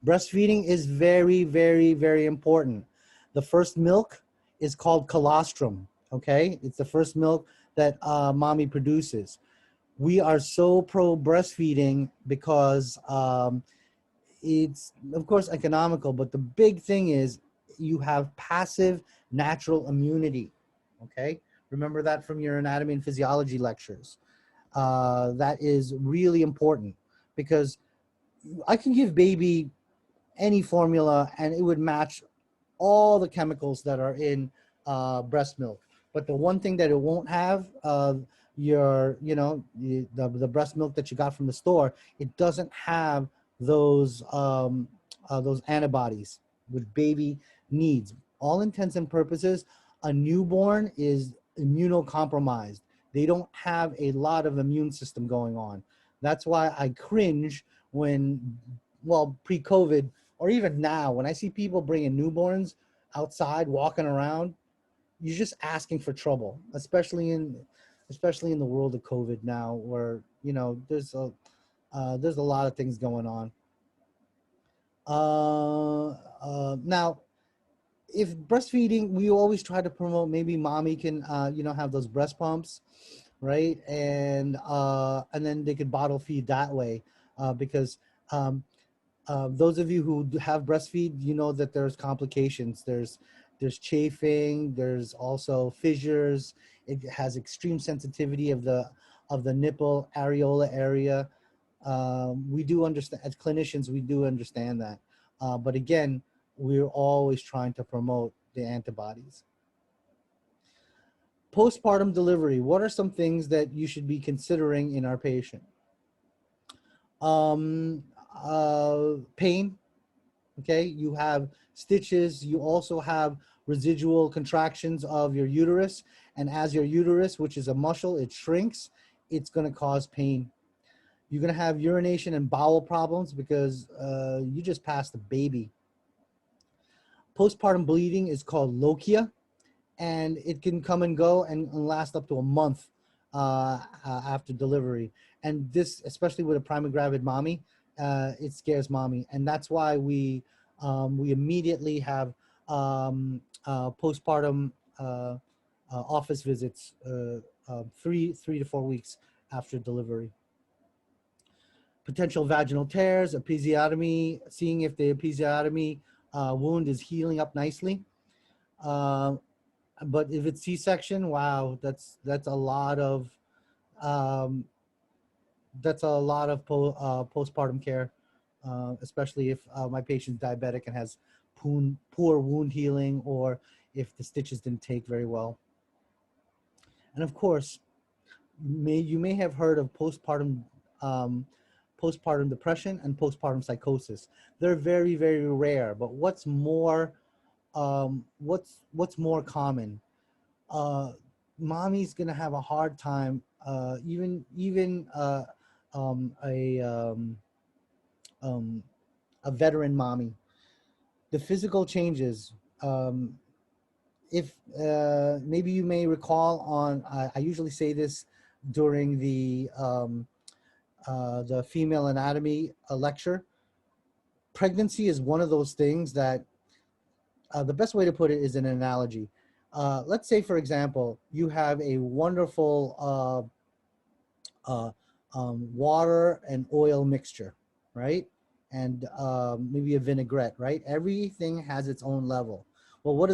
Speaker 1: Breastfeeding is very, very, very important. The first milk is called colostrum, okay? It's the first milk that mommy produces. We are so pro breastfeeding because it's, of course, economical, but the big thing is you have passive natural immunity, okay? Remember that from your anatomy and physiology lectures. That is really important, because I can give baby any formula and it would match all the chemicals that are in breast milk. But the one thing that it won't have, the breast milk that you got from the store, it doesn't have those antibodies which baby needs. All intents and purposes, a newborn is immunocompromised. They don't have a lot of immune system going on. That's why I cringe when, well, pre-COVID, or even now, when I see people bringing newborns outside walking around, you're just asking for trouble, especially in the world of COVID now, where there's a lot of things going on. Now, if breastfeeding, we always try to promote, maybe mommy can have those breast pumps, right? And then they could bottle feed that way, because um, those of you who have breastfeed, you know that there's complications. There's chafing. There's also fissures. It has extreme sensitivity of the nipple areola area. We do understand, as clinicians, we do understand that. But again, we're always trying to promote the antibodies. Postpartum delivery. What are some things that you should be considering in our patient? Um, Pain. Okay, you have stitches. You also have residual contractions of your uterus. And as your uterus, which is a muscle, it shrinks, it's going to cause pain. You're going to have urination and bowel problems because you just passed a baby. Postpartum bleeding is called lochia, and it can come and go and last up to a month after delivery. And this, especially with a primary gravid mommy, it scares mommy, and that's why we immediately have postpartum office visits 3 to 4 weeks after delivery. Potential vaginal tears, episiotomy, seeing if the episiotomy wound is healing up nicely. But if it's C-section, wow, that's a lot of um, postpartum care, especially if my patient's diabetic and has poor wound healing, or if the stitches didn't take very well. And of course, you may have heard of um, postpartum depression and postpartum psychosis. They're very, very rare. But what's more common? Uh, Mommy's gonna have a hard time. Even um, a um, um, a veteran mommy. The physical changes. If maybe you may recall on, I usually say this during the female anatomy lecture. Pregnancy is one of those things that the best way to put it is an analogy. Let's say, for example, you have a wonderful water and oil mixture, right? And maybe a vinaigrette, right? Everything has its own level. Well,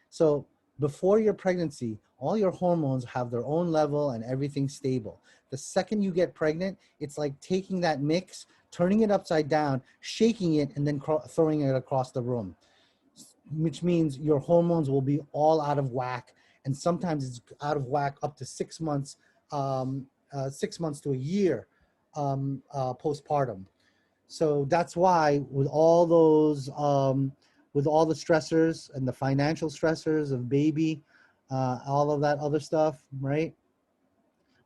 Speaker 1: so before your pregnancy, all your hormones have their own level and everything's stable. The second you get pregnant, it's like taking that mix, turning it upside down, shaking it, and then throwing it across the room, which means your hormones will be all out of whack. And sometimes it's out of whack up to 6 months, 6 months to a year postpartum. So that's why with all the stressors and the financial stressors of baby, all of that other stuff, right?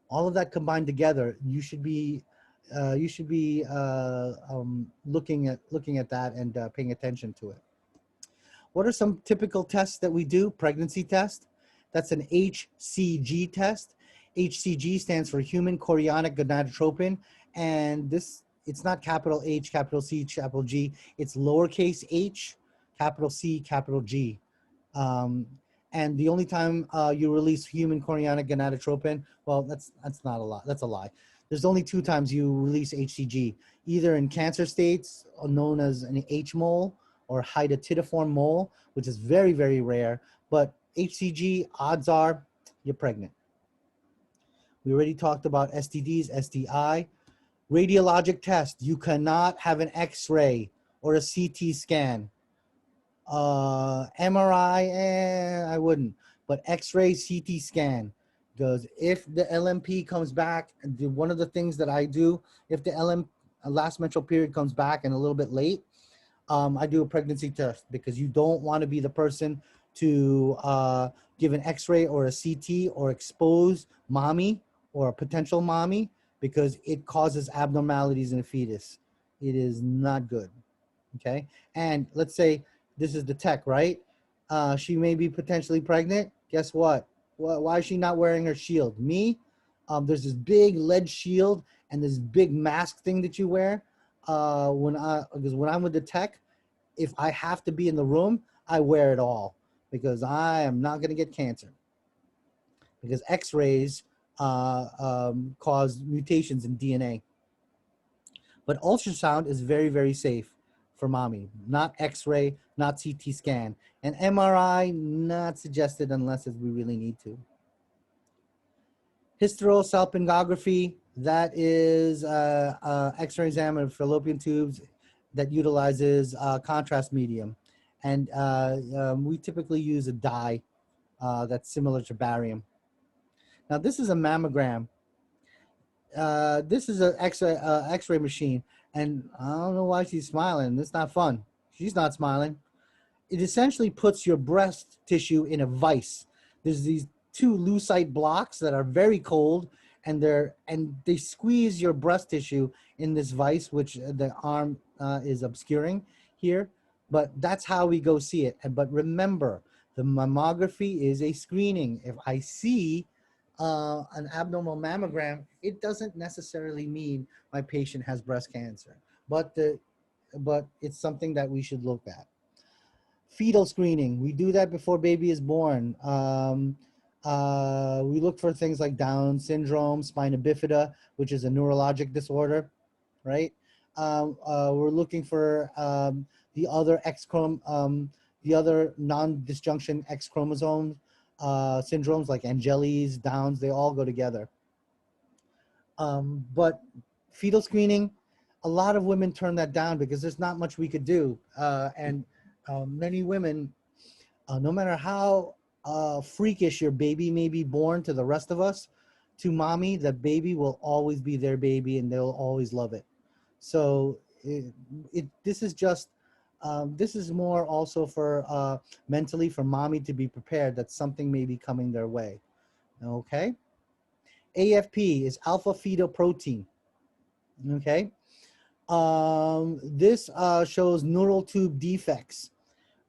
Speaker 1: All of that combined together, you should be looking at that and paying attention to it. What are some typical tests that we do? Pregnancy test. That's an HCG test. HCG stands for human chorionic gonadotropin, and it's not capital H, capital C, capital G. It's lowercase h, capital C, capital G. And the only time you release human chorionic gonadotropin, well, that's not a lot. That's a lie. There's only 2 times you release HCG, either in cancer states known as an H mole or hydatidiform mole, which is very, very rare. But HCG, odds are you're pregnant. We already talked about STDs, STI. Radiologic test, you cannot have an X-ray or a CT scan. MRI, I wouldn't, but X-ray, CT scan. Because if the LMP comes back, one of the things that I do, if the last menstrual period comes back and a little bit late, I do a pregnancy test, because you don't want to be the person to give an X-ray or a CT or expose mommy or a potential mommy, because it causes abnormalities in a fetus. It is not good. Okay. And let's say this is the tech, right? She may be potentially pregnant. Guess what? Why is she not wearing her shield? Me, there's this big lead shield and this big mask thing that you wear. Because when I'm with the tech, if I have to be in the room, I wear it all, because I am not going to get cancer. Because X-rays cause mutations in DNA. But ultrasound is very, very safe for mommy. Not X-ray, not CT scan. And MRI, not suggested unless we really need to. Hysterosalpingography, that is X-ray exam of fallopian tubes that utilizes contrast medium. And we typically use a dye that's similar to barium. Now this is a mammogram. This is an X-ray machine, and I don't know why she's smiling. It's not fun. She's not smiling. It essentially puts your breast tissue in a vise. There's these 2 lucite blocks that are very cold, and they squeeze your breast tissue in this vise, which the arm is obscuring here. But that's how we go see it. But remember, the mammography is a screening. If I see an abnormal mammogram, it doesn't necessarily mean my patient has breast cancer, but it's something that we should look at. Fetal screening, we do that before baby is born. We look for things like Down syndrome, spina bifida, which is a neurologic disorder, right? We're looking for the other the other non-disjunction X chromosome syndromes like Angel's, Downs, they all go together. But fetal screening, a lot of women turn that down because there's not much we could do. And many women No matter how freakish your baby may be born to the rest of us, to mommy, the baby will always be their baby and they'll always love it. So this is just, this is more also for mentally for mommy to be prepared that something may be coming their way. Okay. AFP is alpha fetoprotein. Okay. This shows neural tube defects.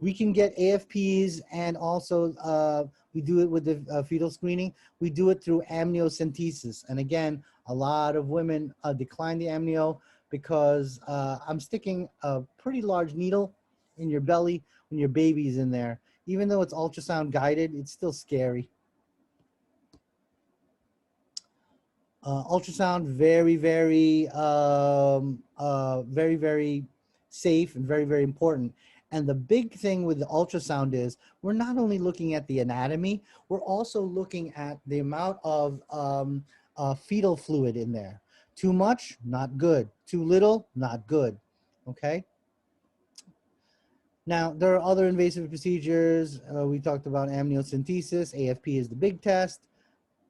Speaker 1: We can get AFPs, and also we do it with the fetal screening. We do it through amniocentesis. And again, a lot of women decline the amnio because I'm sticking a pretty large needle in your belly when your baby's in there. Even though it's ultrasound guided, it's still scary. Ultrasound, very, very safe and very, very important. And the big thing with the ultrasound is we're not only looking at the anatomy, we're also looking at the amount of fetal fluid in there. Too much, not good. Too little, not good. Okay. Now, there are other invasive procedures. We talked about amniocentesis. AFP is the big test.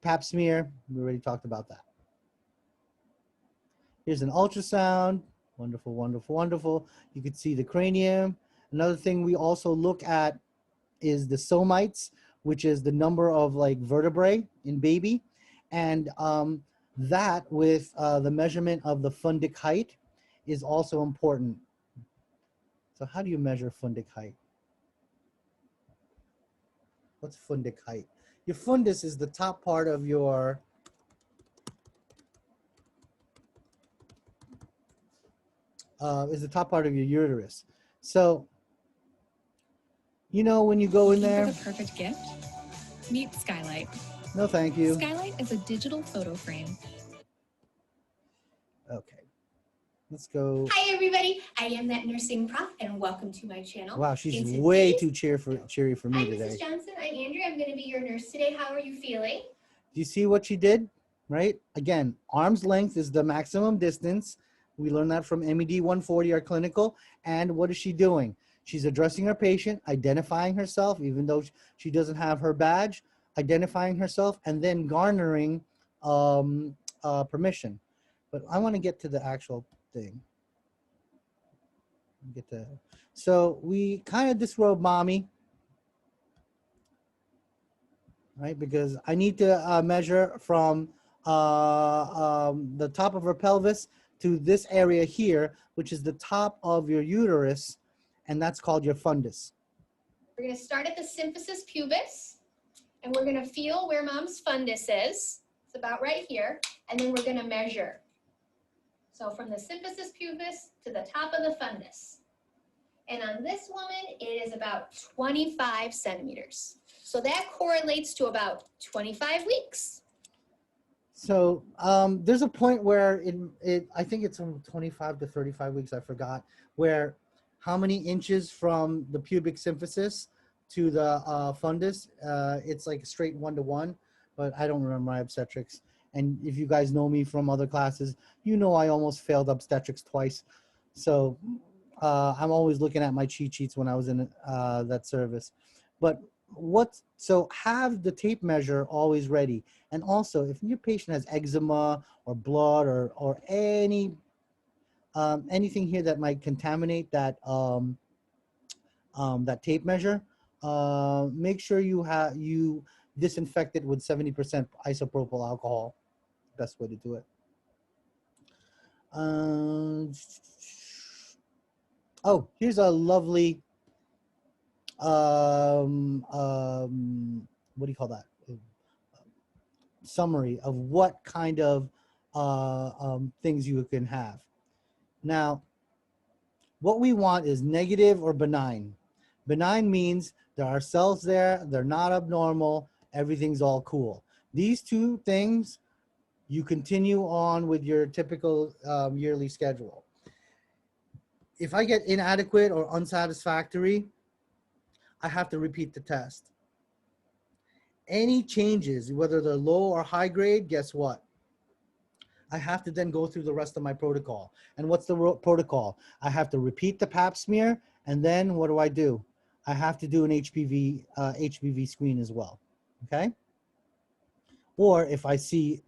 Speaker 1: Pap smear, we already talked about that. Here's an ultrasound. Wonderful, wonderful, wonderful. You can see the cranium. Another thing we also look at is the somites, which is the number of like vertebrae in baby. And that with the measurement of the fundic height is also important. So how do you measure fundic height? What's fundic height? Your fundus is the top part of your uterus. So, you know, when you go in there.
Speaker 4: Looking for the perfect gift? Meet Skylight.
Speaker 1: No, thank you.
Speaker 4: Skylight is a digital photo frame.
Speaker 1: Okay. Let's go.
Speaker 5: Hi everybody, I am that nursing prof and welcome to my channel.
Speaker 1: Wow, she's way too cheery for me
Speaker 5: Hi
Speaker 1: today.
Speaker 5: Mrs. Johnson, I'm Andrea, I'm going to be your nurse today. How are you feeling?
Speaker 1: Do you see what she did? Right? Again, arm's length is the maximum distance. We learned that from MED 140, our clinical. And what is she doing? She's addressing her patient, identifying herself, even though she doesn't have her badge, identifying herself, and then garnering permission. But I want to get to the actual thing. So we kind of disrobe mommy, right? Because I need to measure from the top of her pelvis to this area here, which is the top of your uterus, and that's called your fundus.
Speaker 5: We're going to start at the symphysis pubis, and we're going to feel where mom's fundus is. It's about right here, and then we're going to measure. So from the symphysis pubis to the top of the fundus. And on this woman, it is about 25 centimeters. So that correlates to about 25 weeks.
Speaker 1: So there's a point where I think it's 25 to 35 weeks, I forgot, where how many inches from the pubic symphysis to the fundus, it's like a straight 1-to-1, but I don't remember my obstetrics. And if you guys know me from other classes, you know I almost failed obstetrics twice. So I'm always looking at my cheat sheets when I was in that service. But so have the tape measure always ready. And also, if your patient has eczema or blood or anything here that might contaminate that that tape measure, make sure you disinfect it with 70% isopropyl alcohol. Best way to do it. Oh, here's a lovely what do you call that? Summary of what kind of things you can have. Now, what we want is negative or benign. Benign means there are cells there, they're not abnormal, everything's all cool. These two things, you continue on with your typical yearly schedule. If I get inadequate or unsatisfactory, I have to repeat the test. Any changes, whether they're low or high grade, guess what? I have to then go through the rest of my protocol. And what's the protocol? I have to repeat the pap smear, and then what do? I have to do an HPV screen as well. Okay. Or if I see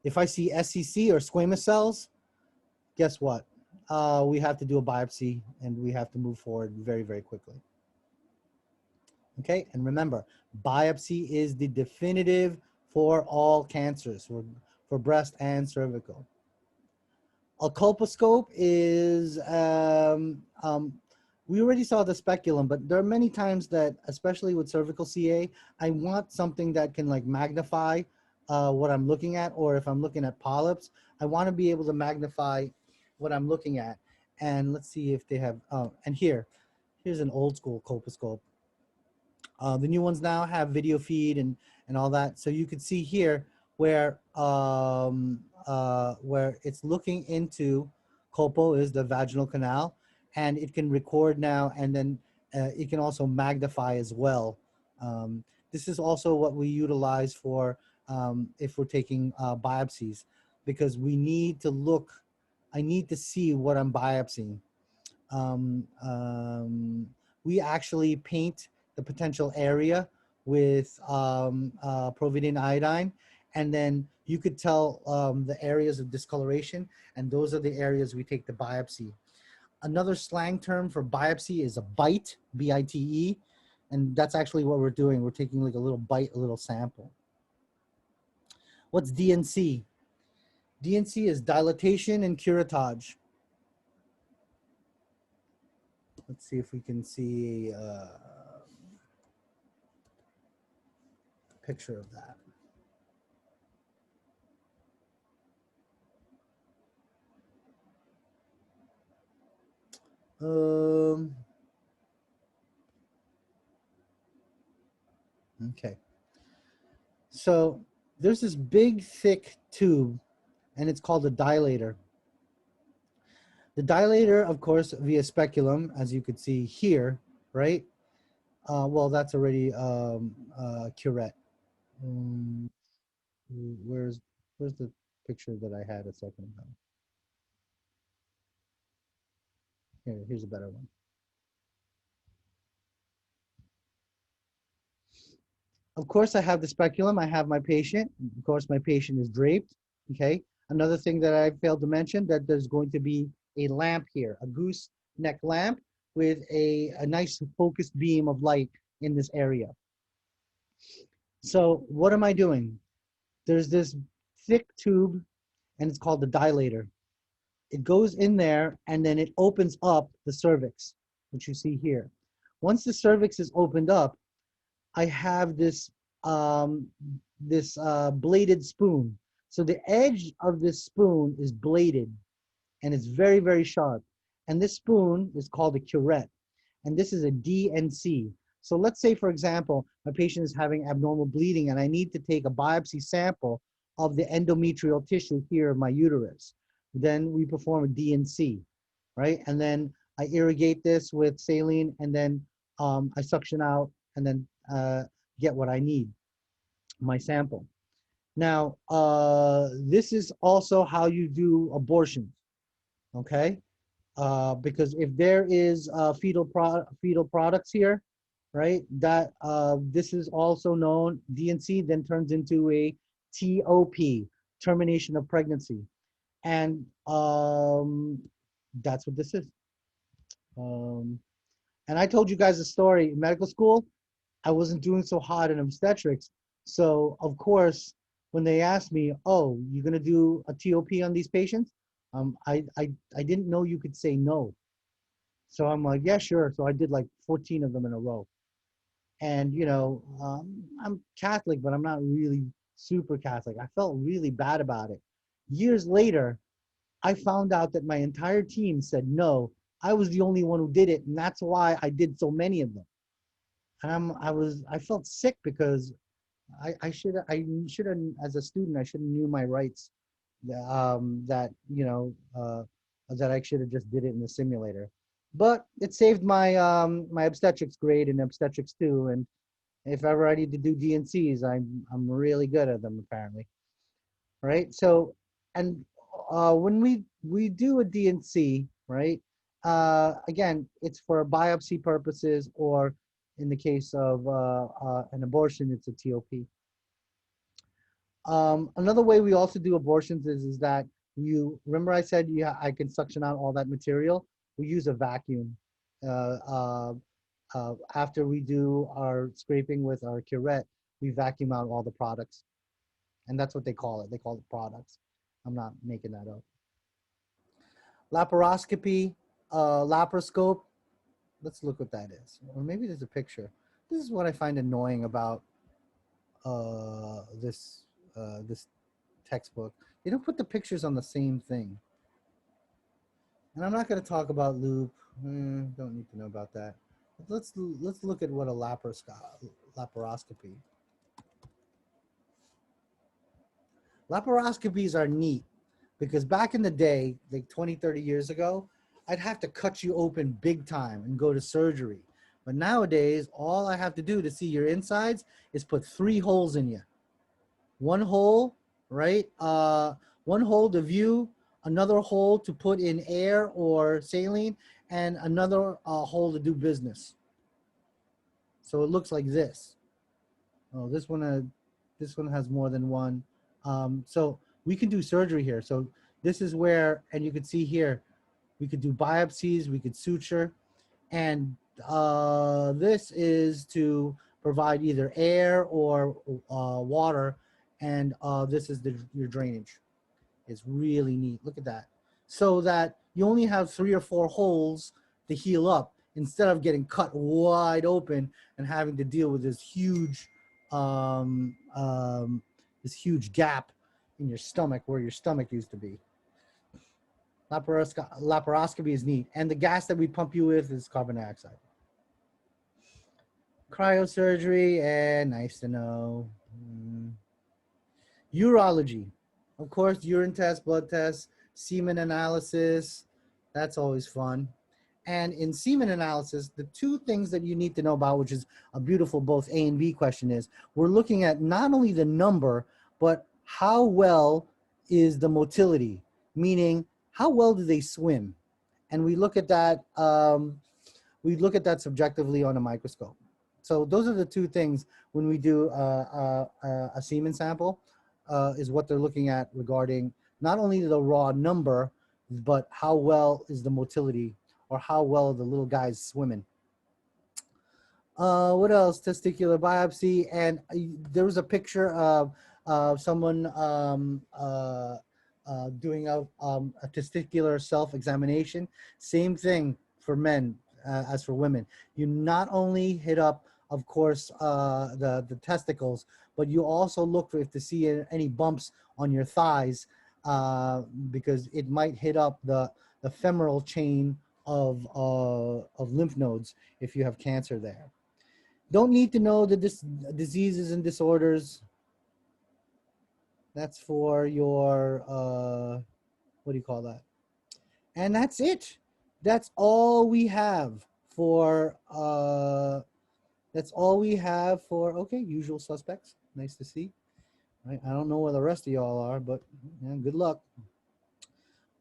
Speaker 1: SCC or squamous cells, guess what? We have to do a biopsy and we have to move forward very, very quickly. Okay, and remember, biopsy is the definitive for all cancers, for breast and cervical. A colposcope is, we already saw the speculum, but there are many times that, especially with cervical CA, I want something that can like magnify what I'm looking at, or if I'm looking at polyps, I want to be able to magnify what I'm looking at. And let's see if they have, and here's an old school colposcope. The new ones now have video feed and all that. So you could see here where it's looking into colpo is the vaginal canal, and it can record now, and then it can also magnify as well. This is also what we utilize for if we're taking biopsies, because we need to look, I need to see what I'm biopsying. Um, um, we actually paint the potential area with providine iodine, and then you could tell the areas of discoloration, and those are the areas we take the biopsy. Another slang term for biopsy is a bite, B-I-T-E, and that's actually what we're doing. We're taking like a little bite, a little sample. What's DNC? DNC is dilatation and curettage. Let's see if we can see a picture of that. Okay. So there's this big, thick tube, and it's called a dilator. The dilator, of course, via speculum, as you could see here, right? Well, that's already curette. Um, where's the picture that I had a second ago? Here's a better one. Of course, I have the speculum. I have my patient. Of course, my patient is draped. Okay. Another thing that I failed to mention, that there's going to be a lamp here, a goose neck lamp with a nice focused beam of light in this area. So what am I doing? There's this thick tube, and it's called the dilator. It goes in there, and then it opens up the cervix, which you see here. Once the cervix is opened up, I have this bladed spoon. So the edge of this spoon is bladed, and it's very, very sharp. And this spoon is called a curette, and this is a DNC. So let's say, for example, my patient is having abnormal bleeding, and I need to take a biopsy sample of the endometrial tissue here of my uterus. Then we perform a DNC, right? And then I irrigate this with saline, and then I suction out, and then get what I need, my sample. Now, this is also how you do abortions, okay? Because if there is fetal products here, right, that this is also known, DNC then turns into a TOP, termination of pregnancy. And that's what this is. And I told you guys a story in medical school. I wasn't doing so hot in obstetrics. So of course, when they asked me, oh, you're gonna do a TOP on these patients? I didn't know you could say no. So I'm like, yeah, sure. So I did like 14 of them in a row. And you know, I'm Catholic, but I'm not really super Catholic. I felt really bad about it. Years later, I found out that my entire team said no. I was the only one who did it, and that's why I did so many of them. And I felt sick because I should have, as a student, I should have knew my rights, that, you know, that I should have just did it in the simulator. But it saved my, my obstetrics grade in obstetrics too. And if ever I need to do DNCs, I'm really good at them apparently. Right. So, and when we do a DNC, right, Again, it's for biopsy purposes, or in the case of an abortion, it's a TOP. Another way we also do abortions is that you remember I said I can suction out all that material. We use a vacuum. Uh, uh, After we do our scraping with our curette, we vacuum out all the products, and that's what they call it. They call it products. I'm not making that up. Laparoscopy, laparoscope. Let's look what that is, or maybe there's a picture. This is what I find annoying about this textbook. They don't put the pictures on the same thing. And I'm not going to talk about loop. Don't need to know about that. Let's look at what a laparoscopy. Laparoscopies are neat because back in the day, like 20, 30 years ago, I'd have to cut you open big time and go to surgery. But nowadays, all I have to do to see your insides is put 3 holes in you. One hole, right? One hole to view, another hole to put in air or saline, and another hole to do business. So it looks like this. Oh, this one has more than one. So we can do surgery here. So this is where, and you can see here, we could do biopsies, we could suture, and this is to provide either air or water, and this is your drainage. It's really neat. Look at that. So that you only have 3 or 4 holes to heal up instead of getting cut wide open and having to deal with this huge gap in your stomach where your stomach used to be. Laparoscopy is neat. And the gas that we pump you with is carbon dioxide. Cryosurgery, nice to know. Urology. Of course, urine test, blood test, semen analysis. That's always fun. And in semen analysis, the 2 things that you need to know about, which is a beautiful both A and B question, is we're looking at not only the number, but how well is the motility, meaning how well do they swim? And we look at that subjectively on a microscope. So those are the 2 things when we do a semen sample, is what they're looking at regarding not only the raw number, but how well is the motility, or how well the little guy's swimming. What else? Testicular biopsy. And there was a picture of someone doing a testicular self-examination. Same thing for men as for women. You not only hit up, of course, the testicles, but you also look for to see any bumps on your thighs, because it might hit up the femoral chain of lymph nodes if you have cancer there. Don't need to know the diseases and disorders. That's for your, what do you call that? And that's it. That's all we have for, okay, usual suspects. Nice to see. I don't know where the rest of y'all are, but yeah, good luck.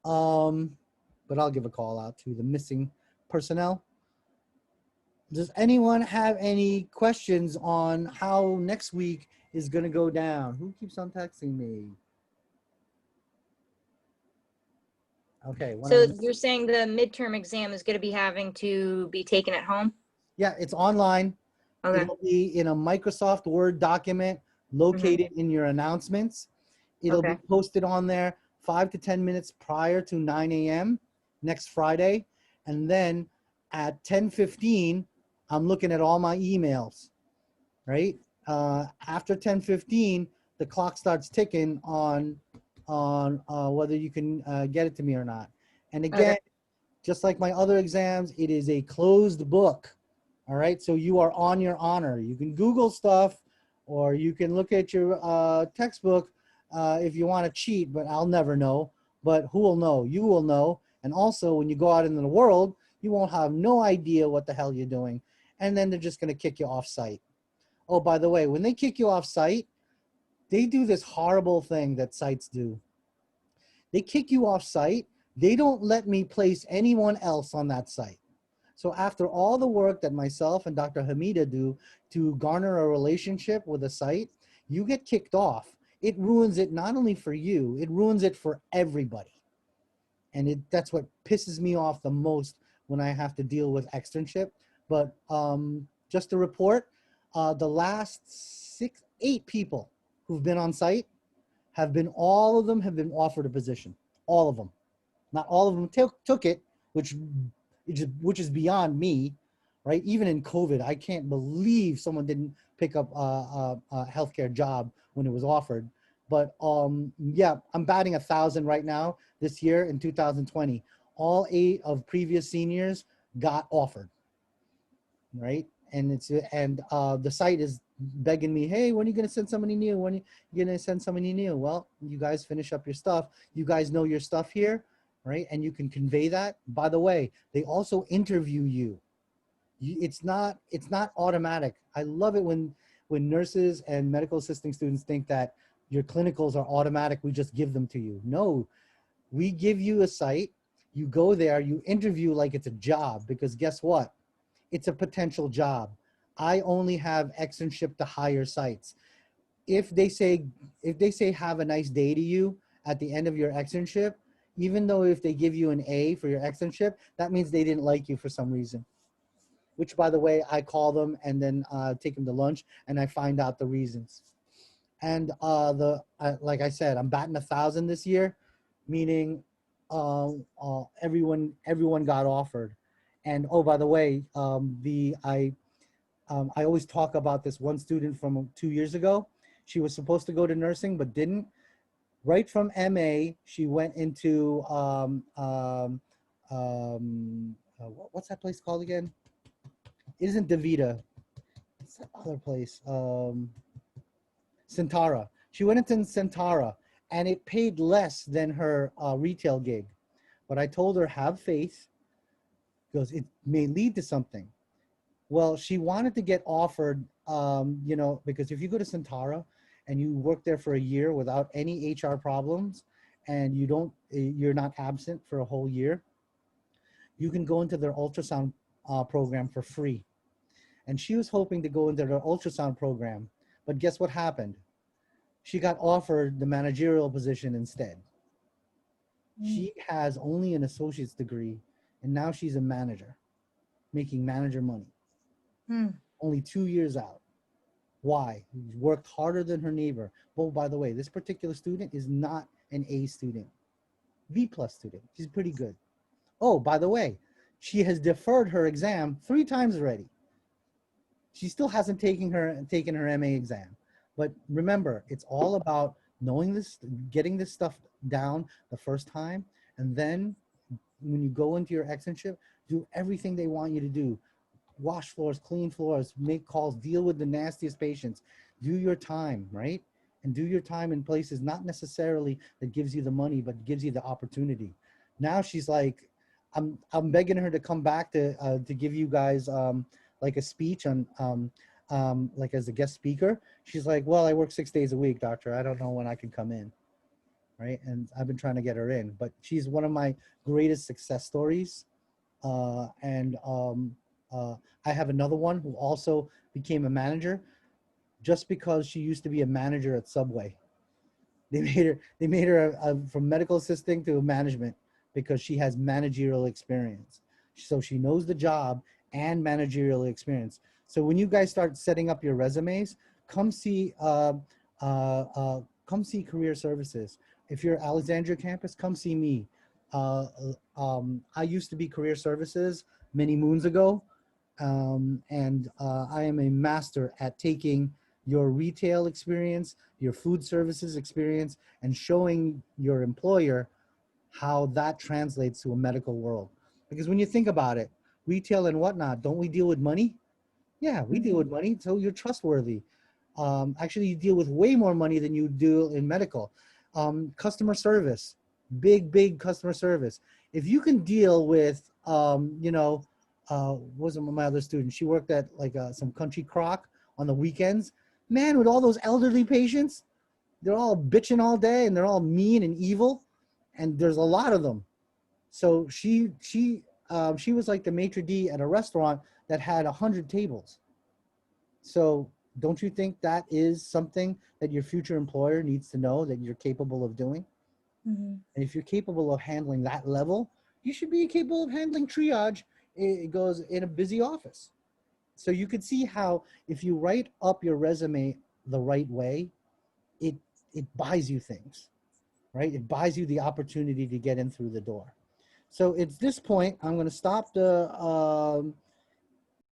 Speaker 1: But I'll give a call out to the missing personnel. Does anyone have any questions on how next week is going to go down? Who keeps on texting me? Okay.
Speaker 6: So you're saying the midterm exam is going to be having to be taken at home?
Speaker 1: Yeah, it's online.
Speaker 6: Okay.
Speaker 1: It'll be in a Microsoft Word document located in your announcements. It'll be posted on there 5 to 10 minutes prior to 9 a.m. next Friday. And then at 10:15, I'm looking at all my emails, right? After 10:15, the clock starts ticking on whether you can get it to me or not. And again, just like my other exams, it is a closed book. All right, so you are on your honor. You can Google stuff, or you can look at your textbook if you want to cheat, but I'll never know. But who will know? You will know. And also, when you go out into the world, you won't have no idea what the hell you're doing. And then they're just going to kick you off site. Oh, by the way, when they kick you off site, they do this horrible thing that sites do. They kick you off site They don't let me place anyone else on that site. So after all the work that myself and Dr. Hamida do to garner a relationship with a site, you get kicked off. It ruins it not only for you, it ruins it for everybody. And that's what pisses me off the most when I have to deal with externship. But just to report, the last 8 people who've been on site all of them have been offered a position. All of them. Not all of them took it, which is beyond me, right? Even in COVID, I can't believe someone didn't pick up a healthcare job when it was offered. But yeah, I'm batting 1,000 right now this year in 2020. All 8 of previous seniors got offered, right? And the site is begging me, hey, when are you going to send somebody new? When are you going to send somebody new? Well, you guys finish up your stuff. You guys know your stuff here, right? And you can convey that. By the way, they also interview you. It's not automatic. I love it when nurses and medical assisting students think that your clinicals are automatic. We just give them to you. No, we give you a site. You go there, you interview like it's a job, because guess what? It's a potential job. I only have externship to hire sites. If they say have a nice day to you at the end of your externship, even though if they give you an A for your externship, that means they didn't like you for some reason. Which, by the way, I call them and then take them to lunch and I find out the reasons. And like I said, I'm batting 1,000 this year, meaning everyone got offered. And oh, by the way, I always talk about this one student from 2 years ago. She was supposed to go to nursing, but didn't. Right from MA, she went into, what's that place called again? It isn't DeVita. It's that other place. Centara. She went into Centara, and it paid less than her retail gig. But I told her, have faith, because it may lead to something. Well, she wanted to get offered, because if you go to Centara and you work there for a year without any HR problems, and you're not absent for a whole year, you can go into their ultrasound program for free. And she was hoping to go into their ultrasound program, but guess what happened? She got offered the managerial position instead. She has only an associate's degree, and now she's a manager, making manager money. Only 2 years out. Why? Worked harder than her neighbor. Oh, by the way, this particular student is not an A student. B+ student. She's pretty good. Oh, by the way, she has deferred her exam 3 times already. She still hasn't taken her MA exam. But remember, it's all about knowing this, getting this stuff down the first time, and then when you go into your externship, do everything they want you to do. Wash floors, clean floors, make calls, deal with the nastiest patients. Do your time, right? And do your time in places not necessarily that gives you the money, but gives you the opportunity. Now she's like, I'm begging her to come back to give you guys like a speech on like as a guest speaker. She's like, well, I work 6 days a week, doctor. I don't know when I can come in, right? And I've been trying to get her in, but she's one of my greatest success stories. I have another one who also became a manager just because she used to be a manager at Subway. They made her from medical assisting to management because she has managerial experience. So she knows the job and managerial experience. So when you guys start setting up your resumes, come see Career Services. If you're Alexandria campus, come see me. I used to be Career Services many moons ago. I am a master at taking your retail experience, your food services experience, and showing your employer how that translates to a medical world. Because when you think about it, retail and whatnot, don't we deal with money? Yeah, we deal with money, so you're trustworthy. Actually, you deal with way more money than you do in medical. Customer service, big customer service. If you can deal with, wasn't my other student, she worked at like some country crock on the weekends. Man, with all those elderly patients, they're all bitching all day and they're all mean and evil. And there's a lot of them. So she was like the maitre d' at a restaurant that had 100 tables. So don't you think that is something that your future employer needs to know that you're capable of doing?
Speaker 7: Mhm.
Speaker 1: And if you're capable of handling that level, you should be capable of handling triage. It goes in a busy office. So you could see how if you write up your resume the right way, it it buys you things, right? It buys you the opportunity to get in through the door. So it's this point, I'm going to stop the